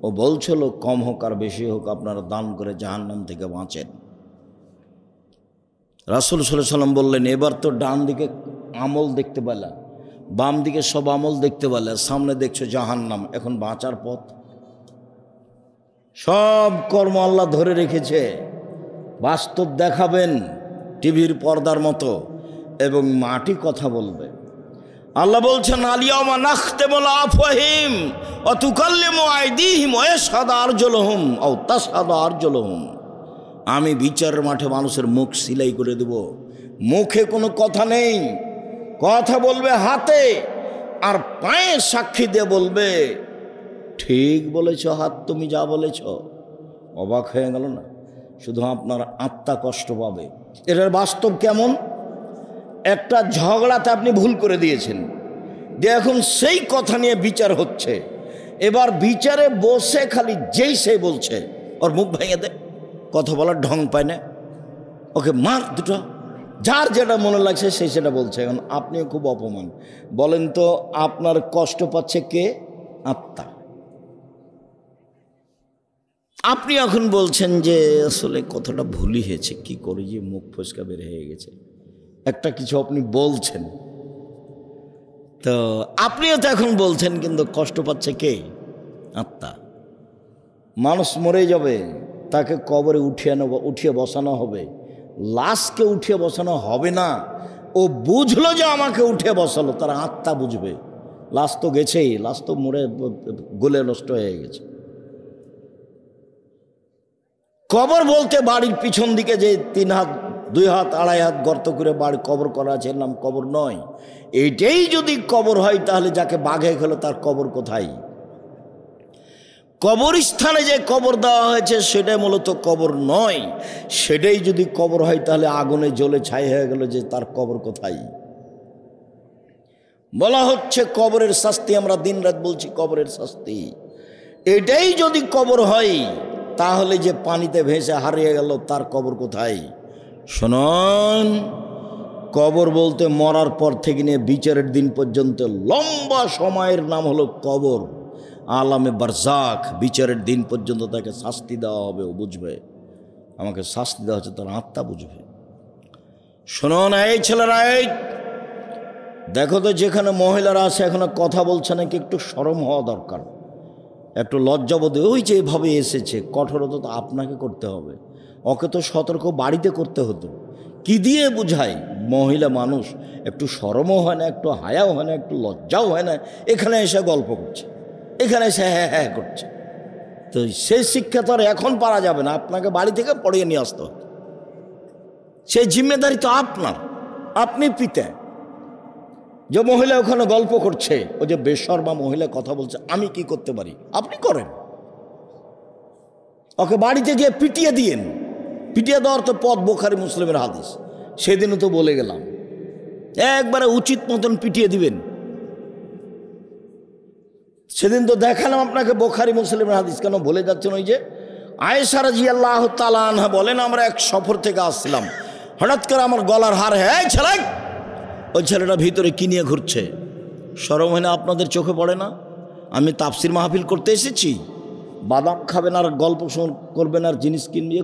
ও বলছিল কম হোক আর বেশি হোক আপনারা দান করে জাহান্নাম থেকে বাঁচেন। রাসূল সাল্লাল্লাহু আলাইহি ওয়াসাল্লাম বললেন এবার তো ডান দিকে আমল দেখতে পেলা, বাম দিকে সব আমল দেখতে পেলে, সামনে দেখছো জাহান্নাম, এখন বাঁচার পথ? সব কর্ম আল্লাহ ধরে রেখেছে, বাস্তব দেখাবেন টিভির পর্দার মতো, এবং মাটি কথা বলবে। আল্লাহ বলছেন আলিয়াউমা নাখতিমু আলা আফওয়াহিহিম ওয়া তুকাল্লিমু আইদিহিম ওয়া ইয়াশহাদু আরজুলুহুম আও তাশহাদু আরজুলুহুম, আমি বিচারের মাঠে মানুষের মুখ সিলাই করে দেব। মুখে কোনো কথা নেই, কথা বলবে হাতে, আর পায়ে সাক্ষী দিয়ে বলবে ঠিক বলেছ হাত, তুমি যা বলেছ। অবাক হয়ে গেল না? শুধু আপনার আত্মা কষ্ট পাবে। এটার বাস্তব কেমন? একটা ঝগড়াতে আপনি ভুল করে দিয়েছেন, যে এখন সেই কথা নিয়ে বিচার হচ্ছে, এবার বিচারে বসে খালি যেই সে বলছে ওর মুখ ভেঙে দে, কথা বলার ঢং পায় না, ওকে মার দুটো, যার যেটা মনে লাগছে সে সেটা বলছে। এখন আপনিও খুব অপমান। বলেন তো আপনার কষ্ট পাচ্ছে কে? আত্মা। আপনি এখন বলছেন যে আসলে কথাটা ভুলই হয়েছে, কি করি যে মুখ ফসকা বের হয়ে গেছে, একটা কিছু আপনি বলছেন, তো আপনিও তো এখন বলছেন, কিন্তু কষ্ট পাচ্ছে কে? আত্মা। মানুষ মরে যাবে, তাকে কবরে উঠিয়ে বসানো হবে, লাশকে উঠিয়ে বসানো হবে না। ও বুঝলো যে আমাকে উঠিয়ে বসালো, তার আত্মা বুঝবে। লাশ তো গেছেই, লাশ তো মরে গলে নষ্ট হয়ে গেছে। কবর বলতে বাড়ির পিছন দিকে যে 3 হাত 2 হাত 2.5 হাত গর্ত করে বাড়ি কবর করা আছে, এর নাম কবর নয়। এইটাই যদি কবর হয় তাহলে যাকে বাঘে খেলো তার কবর কোথায়? কবরস্থানে যে কবর দেওয়া হয়েছে সেটাই মূলত কবর নয়। সেটাই যদি কবর হয় তাহলে আগুনে জ্বলে ছাই হয়ে গেল, যে তার কবর কোথায়? বলা হচ্ছে কবরের শাস্তি, আমরা দিন রাত বলছি কবরের শাস্তি। এটাই যদি কবর হয় তাহলে যে পানিতে ভেসে হারিয়ে গেল তার কবর কোথায়? শুনুন, কবর বলতে মরার পর থেকে নিয়ে বিচারের দিন পর্যন্ত লম্বা সময়ের নাম হলো কবর। আলামে বারজাখ, বিচারের দিন পর্যন্ত তাকে শাস্তি দেওয়া হবে। ও বুঝবে আমাকে শাস্তি দেওয়া হচ্ছে, তার আত্মা বুঝবে। শুনুন এই ছেলেরা, এই দেখো তো, যেখানে মহিলারা আছে এখনো কথা বলছে নাকি, একটু শরম হওয়া দরকার, একটু লজ্জাবোধ। ওই যে এভাবে এসেছে, কঠোরতা তো আপনাকে করতে হবে। ওকে তো সতর্ক বাড়িতে করতে হতো। কি দিয়ে বুঝাই? মহিলা মানুষ, একটু শরমও হয় না, একটু হায়াও হয় না, একটু লজ্জাও হয় না, এখানে এসে গল্প করছে, এখানে এসে হ্যাঁ হ্যাঁ করছে। তো সেই শিক্ষা তো আর এখন পারা যাবে না, আপনাকে বাড়ি থেকে পড়িয়ে নিয়ে আসতে হবে। সেই জিম্মেদারি তো আপনার, আপনি পিতা। যে মহিলা ওখানে গল্প করছে, ও যে বেশরমা মহিলা কথা বলছে, আমি কি করতে পারি? আপনি করেন। ওকে বাড়িতে গিয়ে পিটিয়ে দিয়েন। পিটিয়ে দেওয়ার তো পথ বুখারী মুসলিমের হাদিস, সেদিনও তো বলে গেলাম। একবারে উচিত মতন পিটিয়ে দিবেন। সেদিন তো দেখালাম আপনাকে বুখারী মুসলিমের হাদিস। কেন ভুলে যাচ্ছেন? ওই যে আয়েশা রাদিয়াল্লাহু তাআলা আনহা বলেন, আমরা এক সফর থেকে আসছিলাম, হঠাৎ করে আমার গলার হার, হ্যাঁ ছেলে, ওই ছেলেটা ভিতরে কি নিয়ে ঘুরছে? শরম হয় না? আপনাদের চোখে পড়ে না? আমি তাফসির মাহফিল করতে এসেছি, বাদাম খাবেন আর গল্প করবেন আর জিনিস কিনবে,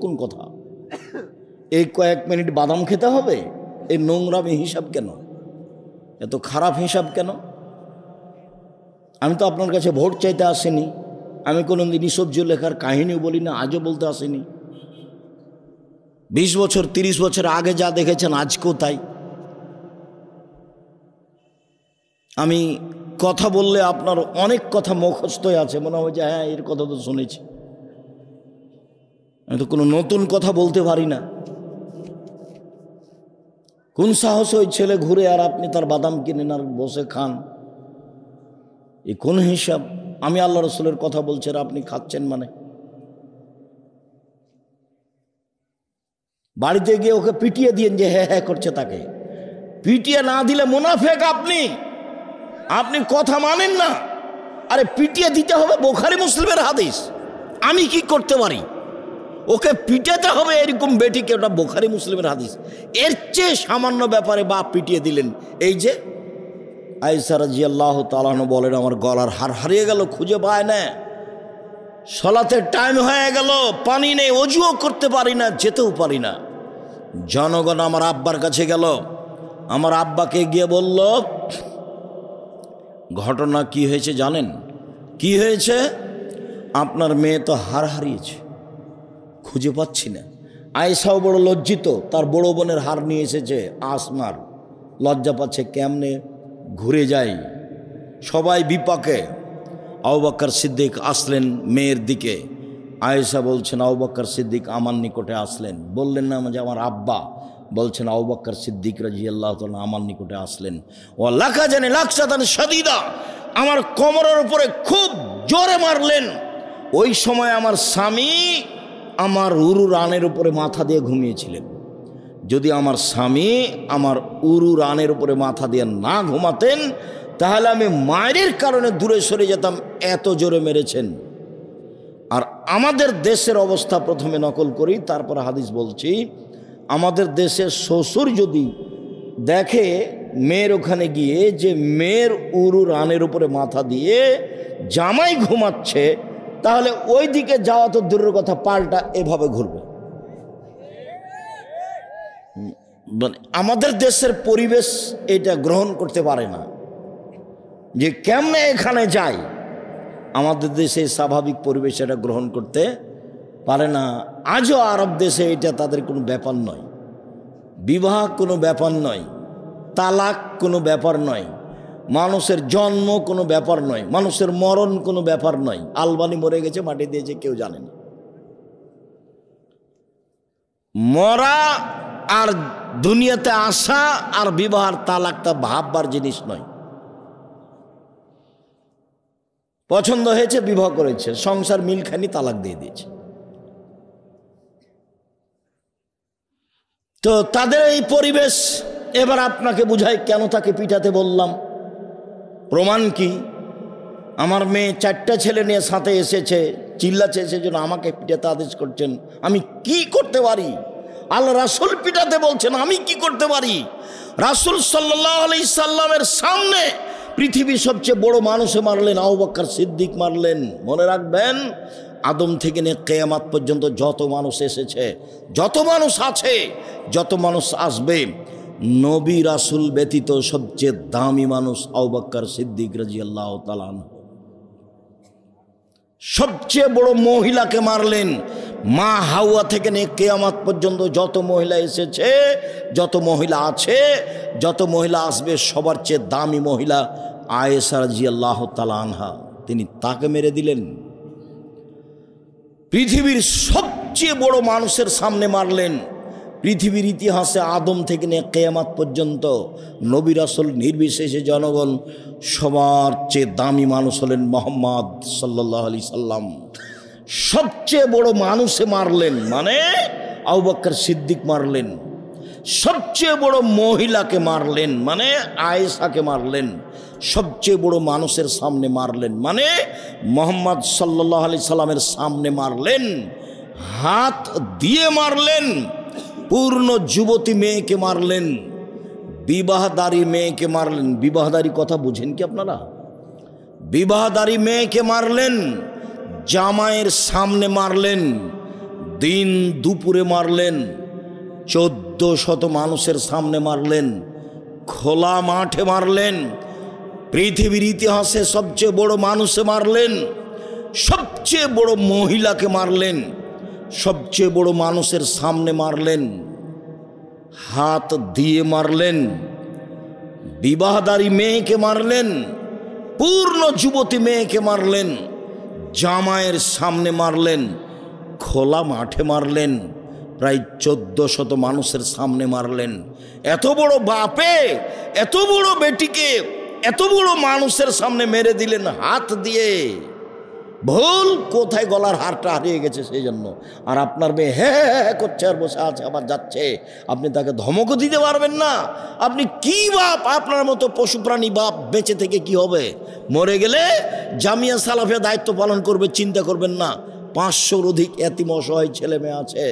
কোন কথা? এই কয়েক মিনিট বাদাম খেতে হবে? এই নোংরামি হিসাব কেন? এত খারাপ হিসাব কেন? আমি তো আপনার কাছে ভোট চাইতে আসিনি। আমি কোনোদিন নিঃসহ্য লেখার কাহিনীও বলি না, আজও বলতে আসিনি। 20 বছর 30 বছর আগে যা দেখেছেন আজকেও তাই। আমি কথা বললে আপনার অনেক কথা মুখস্থই আছে, মনে হয় যে হ্যাঁ এর কথা তো শুনেছি। আমি তো কোনো নতুন কথা বলতে পারি না। কোন সাহস ওই ছেলে ঘুরে আর আপনি তার বাদাম কিনেন আর বসে খান? এ কোন হিসাব? আমি আল্লাহ রসুলের কথা বলছি আর আপনি খাচ্ছেন মানে? বাড়িতে গিয়ে ওকে পিটিয়ে দিয়েন যে হ্যাঁ হ্যাঁ করছে। তাকে পিটিয়ে না দিলে মুনাফেক আপনি, আপনি কথা মানেন না। আরে পিটিয়ে দিতে হবে, বুখারী মুসলিমের হাদিস। আমি কি করতে পারি? ওকে পিটাতে হবে এরকম বেটিকে, ওটা বুখারী মুসলিমের হাদিস। এর চেয়ে সামান্য ব্যাপারে বাপ পিটিয়ে দিলেন। এই যে আয়েশা রাদিয়াল্লাহু তাআলা আনহা বলেন, আমার গলার হার হারিয়ে গেল, খুঁজে পায় না। সালাতের টাইম হয়ে গেল, পানি নেই, ওযুও করতে পারি না, যেতেও পারি না। জনগণ আমার আব্বার কাছে গেল। আমার আব্বাকে গিয়ে বলল, ঘটনা কি হয়েছে জানেন? কি হয়েছে? আপনার মেয়ে তো হার হারিয়েছে, খুঁজে পাচ্ছি না। আয়েশাও বড় লজ্জিত, তার বড় বোনের হার নিয়ে এসেছে আসমার, লজ্জা পাচ্ছে, কেমনে ঘুরে যায়। সবাই বিপাকে। আবু বকর সিদ্দিক আসলেন মেয়ের দিকে। আয়েশা বলছেন, আবু বকর সিদ্দিক আমার নিকটে আসলেন। বললেন না যে আমার আব্বা, বলছেন আবু বকর সিদ্দিক রাদিয়াল্লাহু তাআলা আমার নিকটে আসলেন। ওয়া লাকাজানি লাকসাতান শাদীদা, আমার কোমরের উপরে খুব জোরে মারলেন। ওই সময় আমার স্বামী আমার উরু রানের উপরে মাথা দিয়ে ঘুমিয়েছিলেন। যদি আমার স্বামী আমার উরু রানের উপরে মাথা দিয়ে না ঘুমাতেন, তাহলে আমি মায়ের কারণে দূরে সরে যেতাম, এত জোরে মেরেছেন। আর আমাদের দেশের অবস্থা প্রথমে নকল করি, তারপর হাদিস বলছি। আমাদের দেশের শ্বশুর যদি দেখে মেয়ের ওখানে গিয়ে যে মেয়ের উরু রানের উপরে মাথা দিয়ে জামাই ঘুমাচ্ছে, তাহলে ওই দিকে যাওয়া তো দূরের কথা, পাল্টা এভাবে ঘুরবে। আমাদের দেশের পরিবেশ এটা গ্রহণ করতে পারে না যে কেমনে এখানে যায়। আমাদের দেশে স্বাভাবিক পরিবেশ এটা গ্রহণ করতে পারে না। আজও আরব দেশে এটা তাদের কোনো ব্যাপার নয়, বিবাহ কোনো ব্যাপার নয়, তালাক কোনো ব্যাপার নয়, মানুষের জন্ম কোনো ব্যাপার নয়, মানুষের মরণ কোনো ব্যাপার নয়। আলবানি মরে গেছে, মাটি দিয়েছে, কেউ জানে না। মরা আর দুনিয়াতে আসা আর বিবাহ তালাকটা ভাববার জিনিস নয়। পছন্দ হয়েছে, বিবাহ করেছে, সংসার মিলখানি, তালাক দিয়ে দিয়েছে। তো তাদের এই পরিবেশ। এবার আপনাকে বুঝাই কেন তাকে পিটাতে বললাম। প্রমাণ কি? আমার মেয়ে 4টা ছেলে নিয়ে সাথে এসেছে, চিল্লাচ্ছে, সেজন্য আমাকে পিটাতে আদেশ করছেন। আমি কি করতে পারি? আল্লাহ রাসূল পিটাতে বলছেন, আমি কি করতে পারি? রাসূল সাল্লাল্লাহু আলাইহি সাল্লামের সামনে পৃথিবীর সবচেয়ে বড় মানুষে মারলেন, আবু বকর সিদ্দিক মারলেন। মনে রাখবেন, আদম থেকে নিয়ে কিয়ামত পর্যন্ত যত মানুষ এসেছে, যত মানুষ আছে, যত মানুষ আসবে, নবী রাসূল ব্যতীত সবচেয়ে দামি মানুষ আবু বকর সিদ্দিক রাদিয়াল্লাহু তাআলা আনহু। সবচেয়ে বড় মহিলাকে মারলেন। মা হাওয়া থেকে নিয়ে কিয়ামত পর্যন্ত যত মহিলা এসেছে, যত মহিলা আছে, যত মহিলা আসবে, সবার চেয়ে দামি মহিলা আয়েশা রাদিয়াল্লাহু তাআলা আনহা, তিনি তাকে মেরে দিলেন। পৃথিবীর সবচেয়ে বড় মানুষের সামনে মারলেন। পৃথিবীর ইতিহাসে আদম থেকে নিয়ে কিয়ামত পর্যন্ত নবী রাসূল নির্বিশেষে জনগণ সবার চেয়ে দামি মানুষ হলেন মুহাম্মদ সাল্লাল্লাহু আলাইহি সাল্লাম। সবচেয়ে বড় মানুষে মারলেন মানে আবু বকর সিদ্দিক মারলেন। সবচেয়ে বড় মহিলাকে মারলেন মানে আয়েশাকে মারলেন। সবচেয়ে বড় মানুষের সামনে মারলেন মানে মুহাম্মদ সাল্লাল্লাহু আলাইহি সাল্লামের সামনে মারলেন। হাত দিয়ে মারলেন। পূর্ণ যুবতী মেয়েকে মারলেন। বিবাহদারী মেয়েকে মারলেন। বিবাহদারী কথা বুঝেন কি আপনারা? বিবাহদারী মেয়েকে মারলেন। জামাইয়ের সামনে মারলেন। দিন দুপুরে মারলেন। 1400 মানুষের সামনে মারলেন। খোলা মাঠে মারলেন। পৃথিবীর ইতিহাসে সবচেয়ে বড় মানুষে মারলেন। সবচেয়ে বড় মহিলাকে মারলেন। সবচেয়ে বড় মানুষের সামনে মারলেন। হাত দিয়ে মারলেন। বিবাহদারী মেয়েকে মারলেন। পূর্ণ যুবতী মেয়েকে মারলেন। জামাইয়ের সামনে মারলেন। খোলা মাঠে মারলেন। প্রায় 1400 মানুষের সামনে মারলেন। এত বড় বাপে এত বড় বেটিকে এত বড় মানুষের সামনে মেরে দিলেন হাত দিয়ে। ভুল কোথায়, গলার হারটা হারিয়ে গেছে সেই জন্য। আর আপনার মেয়ে হ্যাঁ করছে আর বসে আছে, আবার যাচ্ছে, আপনি তাকে ধমকও দিতে পারবেন না। আপনি কি বাপ? আপনার মতো পশু প্রাণী বাপ বেঁচে থেকে কি হবে? মরে গেলে জামিয়া সালাফিয়া দায়িত্ব পালন করবে, চিন্তা করবেন না। 500-র অধিক এতিম অসহায় ছেলে মেয়ে আছে।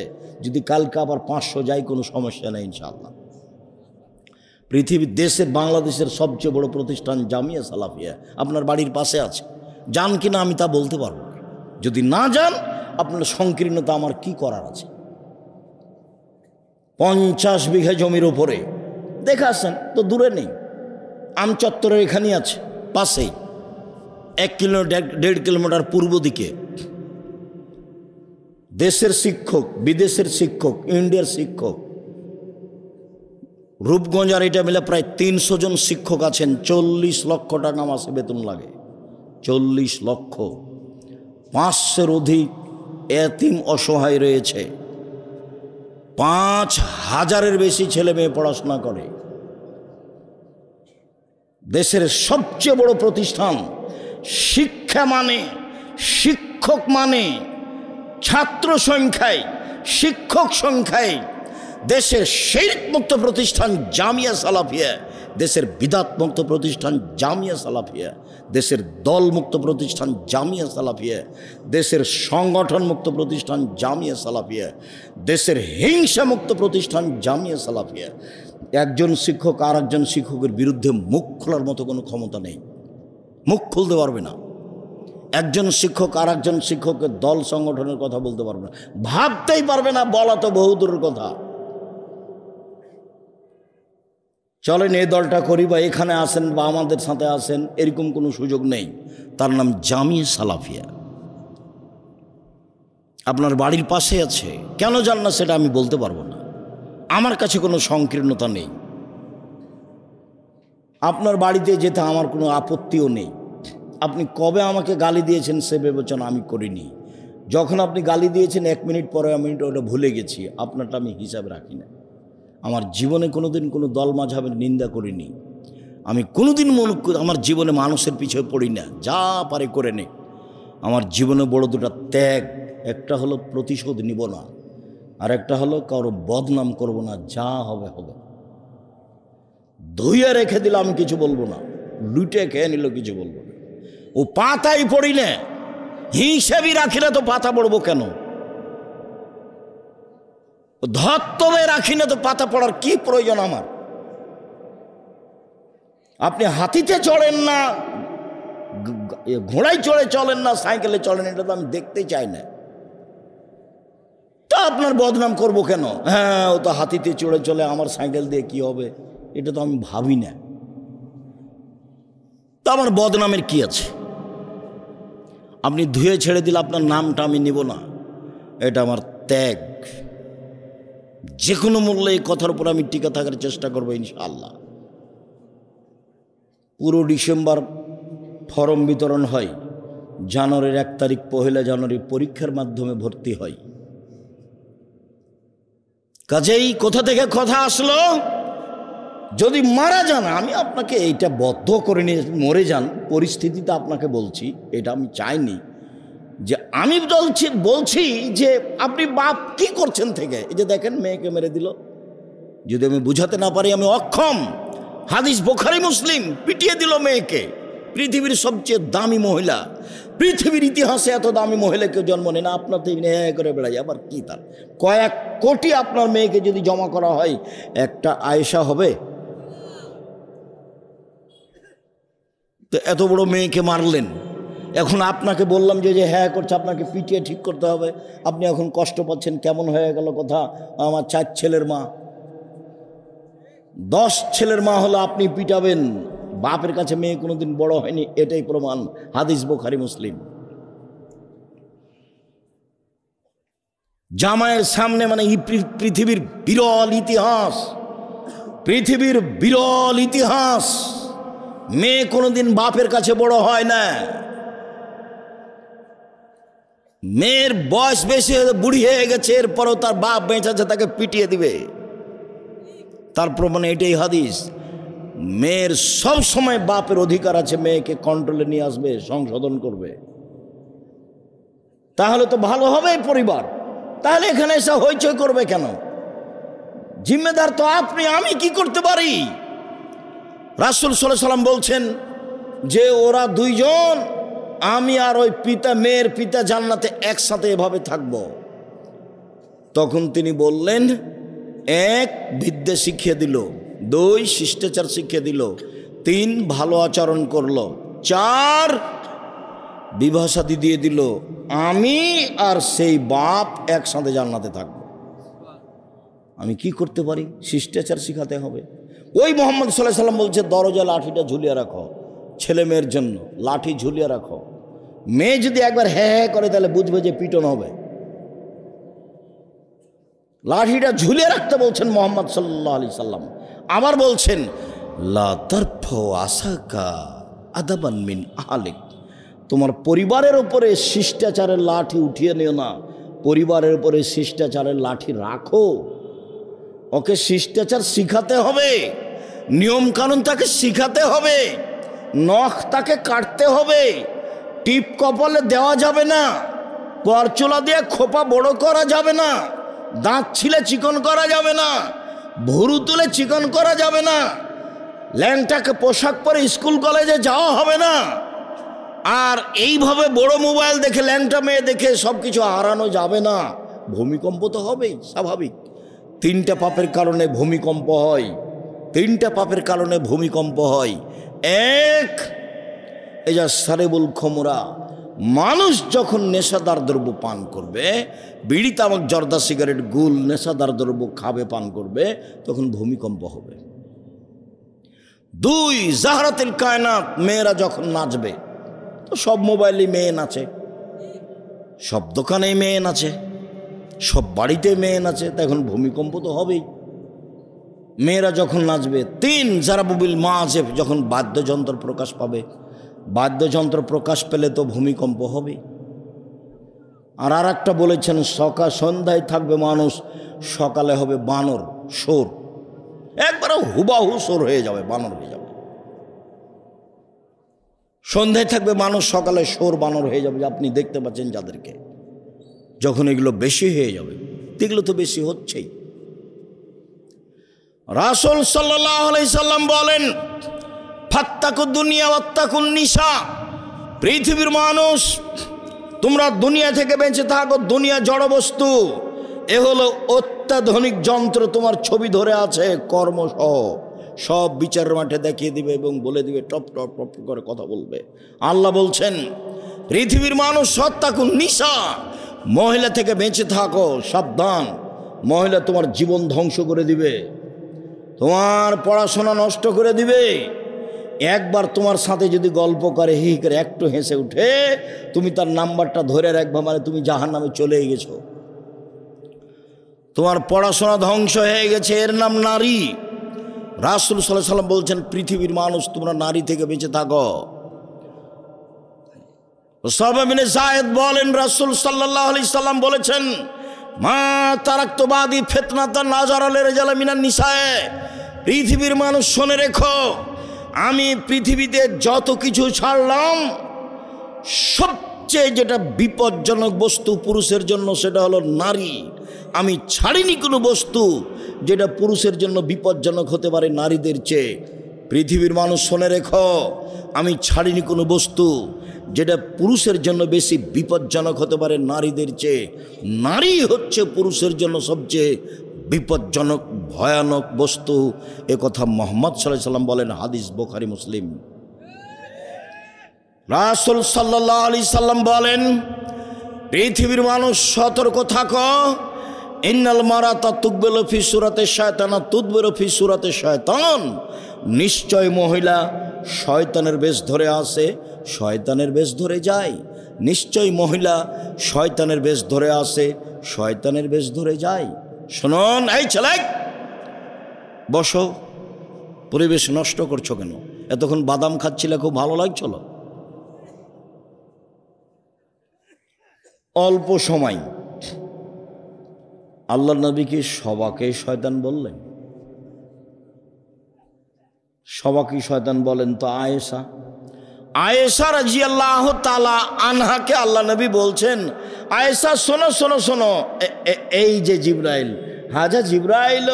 যদি কালকে আবার 500 যায়, কোনো সমস্যা নেই ইনশাআল্লাহ। পৃথিবীর দেশে বাংলাদেশের সবচেয়ে বড় প্রতিষ্ঠান জামিয়া সালাফিয়া আপনার বাড়ির পাশে আছে। যান কিনা আমি তা বলতে পারবো। যদি না যান, আপনার সংকীর্ণতা আমার কি করার আছে? 50 বিঘা জমির উপরে দেখে আসেন তো, দূরে নেই। আমচত্বরের এখানেই আছে, পাশেই 1-1.5 কিলোমিটার পূর্ব দিকে। দেশের শিক্ষক, বিদেশের শিক্ষক, ইন্ডিয়ার শিক্ষক, রূপগঞ্জ আর এটা মিলে প্রায় 300 জন শিক্ষক আছেন। 40 লক্ষ টাকা মাসে বেতন লাগে। 40 লক্ষ। 500-র অধিক এতিম অসহায় রয়েছে। 5000-এর বেশি ছেলে মেয়ে পড়াশোনা করে। দেশের সবচেয়ে বড় প্রতিষ্ঠান। শিক্ষা মানে, শিক্ষক মানে, ছাত্র সংখ্যায়, শিক্ষক সংখ্যায় দেশের শিরক মুক্ত প্রতিষ্ঠান জামিয়া সালাফিয়া, দেশের বিদাত মুক্ত প্রতিষ্ঠান জামিয়া সালাফিয়া, দেশের দল মুক্ত প্রতিষ্ঠান জামিয়া সালাফিয়া, দেশের সংগঠন মুক্ত প্রতিষ্ঠান জামিয়া সালাফিয়া, দেশের হিংসা মুক্ত প্রতিষ্ঠান জামিয়া সালাফিয়া। একজন শিক্ষক আর একজন শিক্ষকের বিরুদ্ধে মুখ খোলার মতো কোনো ক্ষমতা নেই, মুখ খুলতে পারবে না। একজন শিক্ষক আর একজন শিক্ষকের দল সংগঠনের কথা বলতে পারবে না, ভাবতেই পারবে না, বলা তো বহুদূরের কথা। চলেন এই দলটা করি বা এখানে আসেন বা আমাদের সাথে আসেন, এরকম কোনো সুযোগ নেই। তার নাম জামিয়া সালাফিয়া। আপনার বাড়ির পাশে আছে, কেন যান না সেটা আমি বলতে পারবো না। আমার কাছে কোনো সংকীর্ণতা নেই। আপনার বাড়িতে যেতে আমার কোনো আপত্তিও নেই। আপনি কবে আমাকে গালি দিয়েছেন সে বিবেচনা আমি করিনি। যখন আপনি গালি দিয়েছেন 1 মিনিট পরে আমি ওটা ভুলে গেছি, আপনারটা আমি হিসাব রাখি না। আমার জীবনে কোনোদিন কোনো দল মাঝহাবের নিন্দা করিনি। আমি কোনোদিন আমার জীবনে মানুষের পিছিয়ে পড়ি না, যা পারে করে নে। আমার জীবনে বড় দুটো ত্যাগ, একটা হলো প্রতিশোধ নিব না, আর একটা হলো কারো বদনাম করব না, যা হবে হবে। ধুইয়া রেখে দিলে আমি কিছু বলবো না, লুটে খেয়ে নিল কিছু বলবো না। ও পাতাই পড়ি না, হিসেবই রাখি না তো পাতা পড়বো কেন? ধত্তবে রাখি না তো পাতা পড়ার কি প্রয়োজন আমার? আপনি হাতিতে চড়েন না, ঘোড়ায় চড়ে চলেন না, সাইকেলে চলেন, এটা তো আমি দেখতে চাই না। তা আপনার বদনাম করব কেন? হ্যাঁ, ও তো হাতিতে চড়ে চলে, আমার সাইকেল দিয়ে কি হবে, এটা তো আমি ভাবি না। তা আমার বদনামের কি আছে? আপনি ধুয়ে ছেড়ে দিলে আপনার নামটা আমি নিব না, এটা আমার ত্যাগ। যে কোনো মূল্যে এই কথার উপর আমি টিকে থাকার চেষ্টা করবো ইনশাআল্লাহ। পুরো ডিসেম্বর ফর্ম বিতরণ হয়, জানুয়ারির 1 তারিখ 1 জানুয়ারি পরীক্ষার মাধ্যমে ভর্তি হয়। কাজেই কোথা থেকে কথা আসলো? যদি মারা যান, আমি আপনাকে এইটা বদ্ধ করে নিয়ে মরে যান, পরিস্থিতিতে আপনাকে বলছি, এটা আমি চাইনি যে আমি বলছি যে আপনি বাপ কি করছেন থেকে। এই যে দেখেন, মেয়েকে মেরে দিল। যদি আমি বুঝাতে না পারি আমি অক্ষম। হাদিস বুখারী মুসলিম, পিটিয়ে দিল মেয়েকে। পৃথিবীর সবচেয়ে দামি মহিলা, পৃথিবীর ইতিহাসে এত দামি মহিলা কেউ জন্ম নেয় না। আপনার তো করে বেড়াই, আবার কি তার কয়েক কোটি আপনার মেয়েকে যদি জমা করা হয়, একটা আয়েশা হবে? তো এত বড় মেয়েকে মারলেন। এখন আপনাকে বললাম যে হ্যাঁ করছে, আপনাকে পিটিয়ে ঠিক করতে হবে। আপনি এখন কষ্ট পাচ্ছেন, কেমন হয়ে গেল কথা? আমার 4 ছেলের মা, 10 ছেলের মা হলো, আপনি পিটাবেন? বাপের কাছে মেয়ে কোনোদিন বড় হয়নি, এটাই প্রমাণ। হাদিস বুখারী মুসলিম। জামাইয়ের সামনে, মানে পৃথিবীর বিরল ইতিহাস, পৃথিবীর বিরল ইতিহাস, মেয়ে কোনোদিন বাপের কাছে বড় হয় না। মেয়ের বয়স বেশি হয়ে বুড়ি হয়ে গেছে, এরপরও তার বাপ বেঁচে আছে, তাকে পিটিয়ে দিবে। তার প্রমাণ এটাই হাদিস। মেয়ের সব সময় বাপের অধিকার আছে, মেয়েকে কন্ট্রোলে নিয়ে আসবে, সংশোধন করবে। তাহলে তো ভালো হবে পরিবার। তাহলে এখানে এসে হইচই করবে কেন? জিম্মেদার তো আপনি। আমি কি করতে পারি? রাসূল সাল্লাল্লাহু আলাইহি ওয়াসাল্লাম বলছেন যে ওরা দুইজন, আমি আর ওই পিতা, মেয়ের পিতা জান্নাতে একসাথে এভাবে থাকব। তখন তিনি বললেন, 1 বিদ্যা শিখিয়ে দিল, 2 শিষ্টাচার শিখিয়ে দিল, 3 ভালো আচরণ করলো, 4 বিবাহ শাদী দিয়ে দিল। আমি আর সেই বাপ একসাথে জান্নাতে থাকব। আমি কি করতে পারি? শিষ্টাচার শিখাতে হবে। ওই মুহাম্মদ সাল্লাল্লাহু আলাইহি ওয়াসাল্লাম বলছে, দরজা লাঠিটা ঝুলিয়ে রাখো, ছেলে মেয়ের জন্য লাঠি ঝুলিয়ে রাখো। মেয়ে যদি একবার হ্যাঁ হ্যাঁ করে, তাহলে বুঝবে যে পিটন হবে। লাঠিটা ঝুলিয়ে রাখতে বলছেন মুহাম্মদ সাল্লাল্লাহু আলাইহি সাল্লাম। আবার বলছেন, লা তারফু আসাকা আদাবান মিন আহলিক, তোমার পরিবারের উপরে শিষ্টাচারের লাঠি উঠিয়ে নিও না, পরিবারের উপরে শিষ্টাচারের লাঠি রাখো। ওকে শিষ্টাচার শিখাতে হবে, নিয়ম কানুন তাকে শিখাতে হবে, নখ তাকে কাটতে হবে, টিপ কপালে দেওয়া যাবে না, পরচুলা দিয়ে খোপা বড় করা যাবে না, দাঁত ছিলে চিকন করা যাবে না, ভুরু তুলে চিকন করা যাবে না, ল্যাংটাকে পোশাক পরে স্কুল কলেজে যাওয়া হবে না। আর এইভাবে বড় মোবাইল দেখে, ল্যাংটা মেয়ে দেখে সব কিছু হারানো যাবে না। ভূমিকম্প তো হবেই, স্বাভাবিক। 3টা পাপের কারণে ভূমিকম্প হয়, 3টা পাপের কারণে ভূমিকম্প হয়। 1, এই যা সারেবুল খমরা, মানুষ যখন নেশাদার দ্রব্য পান করবে, বিড়ি তামাক জর্দা সিগারেট গুল নেশাদার দ্রব্য খাবে, পান করবে, তখন ভূমিকম্প হবে। 2, জাহরাতুল কায়নাত, মেয়েরা যখন নাচবে, তো সব মোবাইলে মেয়ে নাচে, সব দোকানেই মেয়ে নাচে, সব বাড়িতে মেয়ে নাচে, তখন ভূমিকম্প তো হবেই। মেয়েরা যখন নাচবে। 3, জারাবুবিল মাজেব, যখন বাদ্যযন্ত্র প্রকাশ পাবে, বাদ্যযন্ত্র প্রকাশ পেলে তো ভূমিকম্প হবে। আর একটা বলেছেন, সন্ধ্যায় থাকবে মানুষ, সকালে হবে বানর, সোর, একবারে হুবাহু সোর হয়ে যাবে, বানর হয়ে যাবে। সন্ধ্যায় থাকবে মানুষ, সকালে সোর বানর হয়ে যাবে। আপনি দেখতে পাচ্ছেন যাদেরকে, যখন এগুলো বেশি হয়ে যাবে, এগুলো তো বেশি হচ্ছেই। রাসূল সাল্লাল্লাহু আলাইহি সাল্লাম বলেন, ফাত্তাকুদ দুনিয়া ওয়াত্তাকুন নিসা, পৃথিবীর মানুষ তোমরা দুনিয়া থেকে বেঁচে থাকো, দুনিয়া জড় বস্তু, এ হলো অত্যাধুনিক যন্ত্র, তোমার ছবি ধরে আছে কর্মসহ, সব বিচারের মাঠে দেখিয়ে দিবে এবং বলে দিবে, টপ টপ টপ করে কথা বলবে। আল্লাহ বলছেন পৃথিবীর মানুষ সত্তাকুন নিশা, মহিলা থেকে বেঁচে থাকো, সাবধান, মহিলা তোমার জীবন ধ্বংস করে দিবে, তোমার পড়াশোনা নষ্ট করে দিবে। একবার তোমার সাথে যদি গল্প করে, হি করে একটু হেসে উঠে, তুমি তার নাম্বারটা ধরে রাখবা, মানে তুমি জাহান্নামে চলে গেছো, তোমার পড়াশোনা ধ্বংস হয়ে গেছে। এর নাম নারী। রাসূল সাল্লাল্লাহু আলাইহি সাল্লাম বলছেন পৃথিবীর মানুষ তোমরা নারী থেকে বেঁচে থাকো। উসামা বিন যায়েদ বলেন রাসূল সাল্লাল্লাহু আলাইহি সাল্লাম বলেছেন, মা তারাকতু বাদি ফিতনাতান নাযারা লিরিজাল মিনান নিসায়ে, পৃথিবীর মানুষ শুনে রেখো, আমি পৃথিবীতে যত কিছু ছাড়লাম সবচেয়ে যেটা বিপজ্জনক বস্তু পুরুষের জন্য সেটা হলো নারী। আমি ছাড়িনি কোনো বস্তু যেটা পুরুষের জন্য বিপজ্জনক হতে পারে নারীদের চেয়ে। পৃথিবীর মানুষ শুনে রেখো, আমি ছাড়িনি কোনো বস্তু যেটা পুরুষের জন্য বেশি বিপজ্জনক হতে পারে নারীদের চেয়ে। নারী হচ্ছে পুরুষের জন্য সবচেয়ে বিপজ্জনক ভয়ানক বস্তু, এ কথা মুহাম্মদ সাল্লাল্লাহু আলাইহি সাল্লাম বলেন, হাদিস বুখারী মুসলিম। রাসূল সাল্লাল্লাহু আলাইহি সাল্লাম বলেন পৃথিবীর মানুষ সতর্ক থাকো, ইন্নাল মারাতা তুকবেলু ফি সূরাতি শায়তান তুদবিরু ফি সূরাতি শায়তান, নিশ্চয় মহিলা শয়তানের বেশ ধরে আসে, শয়তানের বেশ ধরে যায়। নিশ্চয় মহিলা শয়তানের বেশ ধরে আসে, শয়তানের বেশ ধরে যায়। শুনুন, এই ছেলে বসো, পরিবেশ নষ্ট করছো কেন? এতক্ষণ বাদাম খাচ্ছিলে, খুব ভালো লাগছিল। অল্প সময় আল্লাহর নবী কি সবাকে শয়তান বললেন? সবাকে শয়তান বলেন তো আয়েশা রাদিয়াল্লাহু তাআলা আনহাকে আল্লাহ নবী বলছেন, আয়েশা শোনো শোনো শোনো, এই যে জিবরাইল, হাজা জিবরাইল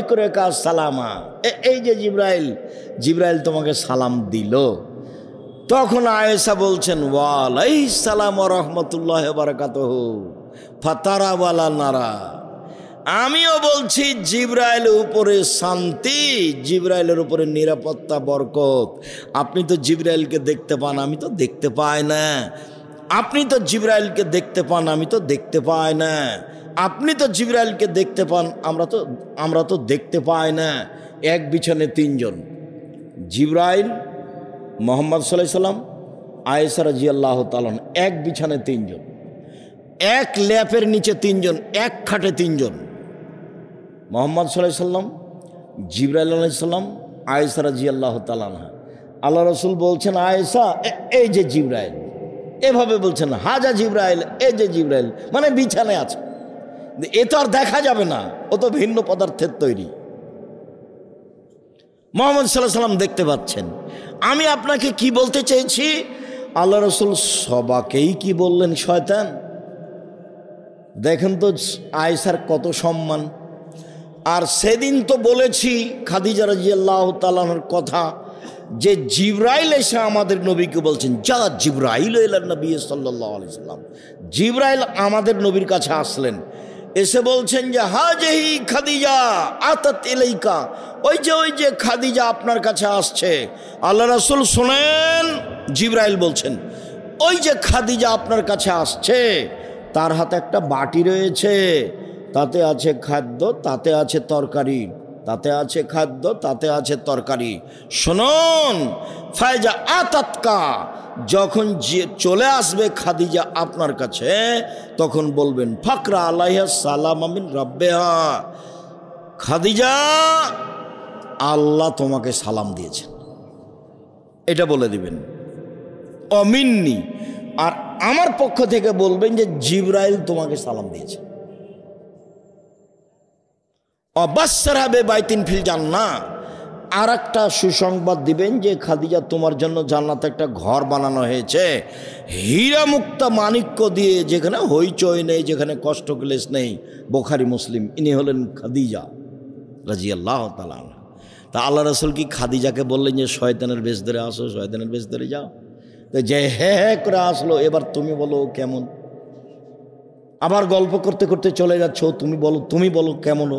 ইকরাকা সালামা, এই যে জিবরাইল তোমাকে সালাম দিল। তখন আয়েশা বলছেন, ওয়ালাইহিস সালাম ওয়া রাহমাতুল্লাহি ওয়া বারাকাতুহু ফাতারা ওয়ালা নারা, আমিও বলছি জিবরাইলের উপরে শান্তি, জিবরাইলের উপরে নিরাপত্তা বরকত। আপনি তো জিবরাইলকে দেখতে পান, আমি তো দেখতে পাই না। আপনি তো জিবরাইলকে দেখতে পান, আমি তো দেখতে পাই না। আপনি তো জিবরাইলকে দেখতে পান, আমরা তো দেখতে পাই না। এক বিছানে তিনজন, জিবরাইল, মুহাম্মদ সাল্লাল্লাহু আলাইহি সাল্লাম, আয়েশা রাদিয়াল্লাহু তাআলা, এক বিছানে তিনজন, এক ল্যাপের নিচে তিনজন, এক খাটে তিনজন। মুহাম্মদ সাল্লাল্লাহু আলাইহি সাল্লাম, জিবরাইল আলাইহিস সালাম, আয়েশা রাদিয়াল্লাহু তাআলা আনহা। আল্লাহ রাসূল বলছেন, আয়েশা এই যে জিবরাইল, এভাবে বলছেন, হাজা জিবরাইল, এই যে জিবরাইল, মানে বিছানায় আছে। এ তো আর দেখা যাবে না, ও তো ভিন্ন পদার্থের তৈরি। মুহাম্মদ সাল্লাল্লাহু আলাইহি সাল্লাম দেখতে পাচ্ছেন। আমি আপনাকে কি বলতে চেয়েছি, আল্লাহ রাসূল সবাকেই কি বললেন শয়তান? দেখেন তো আয়েশার কত সম্মান। আর সেদিন তো বলেছি খাদিজা রাদিয়াল্লাহু তাআলার কথা, যে জিবরাইল এসে আমাদের নবীকে বলছেন, যা জিবরাইল ইলান নবী সাল্লাল্লাহু আলাইহি সাল্লাম, জিবরাইল আমাদের নবীর কাছে আসলেন, এসে বলছেন যে হাজিহি খাদিজা আতাত ইলাইকা, ওই যে খাদিজা আপনার কাছে আসছে। আল্লাহ রাসূল শুনেন, জিবরাইল বলছেন, ওই যে খাদিজা আপনার কাছে আসছে, তার হাতে একটা বাটি রয়েছে, তাতে আছে খাদ্য, তাতে আছে তরকারি, তাতে আছে খাদ্য, তাতে আছে তরকারি। শুনুন, ফায়জা আতাতকা, যখন চলে আসবে খাদিজা আপনার কাছে, তখন বলবেন ফাকরা আলাইহা সালাম মিন রাব্বিহা, খাদিজা আল্লাহ তোমাকে সালাম দিয়েছেন, এটা বলে দিবেন। অমিন্নি, আর আমার পক্ষ থেকে বলবেন যে জিবরাইল তোমাকে সালাম দিয়েছে। অবাসসারা বেবাইতিন ফিল জান্নাহ, আর একটা সুসংবাদ দিবেন যে খাদিজা তোমার জন্য জান্নাতে একটা ঘর বানানো হয়েছে, হীরা মুক্তা মাণিক্য দিয়ে, যেখানে হইচই নেই, যেখানে কষ্ট ক্লেশ নেই। বুখারী মুসলিম। ইনি হলেন খাদিজা রাদিয়াল্লাহু তাআলা আনহা। তা আল্লাহ রাসূল কি খাদিজাকে বললেন যে শয়তানের বেশ ধরে আসো, শয়তানের বেশ ধরে যাও? যে হ্যাঁ করে আসলো, এবার তুমি বলো কেমন। আবার গল্প করতে করতে চলে যাচ্ছ, তুমি বলো কেমন।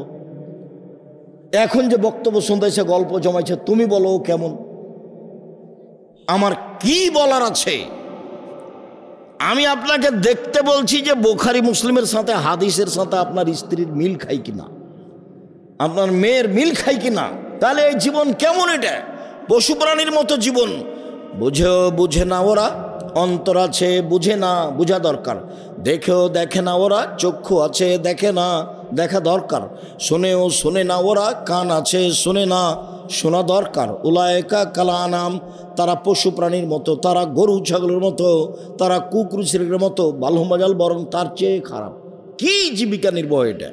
এখন যে বক্তব্য শুনতে এসে গল্প জমাইছে, তুমি বলো কেমন। আমার কি বলার আছে? আমি আপনাকে দেখতে বলছি যে বুখারী মুসলিমের সাথে হাদিসের সাথে আপনার স্ত্রীর মিল খাই কিনা, আপনার মেয়ের মিল খাই কিনা। তাহলে এই জীবন কেমন? এটা পশু প্রাণীর মতো জীবন। বুঝে না ওরা, অন্তর আছে বুঝে না, বোঝা দরকার। দেখেও দেখে না ওরা, চক্ষু আছে দেখে না, দেখা দরকার। শোনেও শোনে না ওরা, কান আছে শোনে না, শোনা দরকার। উলায়েকা কালা আনাম, তারা পশু প্রাণীর মতো, তারা গরু ছাগলের মতো, তারা কুকুর ছেলের মতো, বালহমাজাল বরং তার চেয়ে খারাপ। কি জীবিকা নির্বাহ এটা?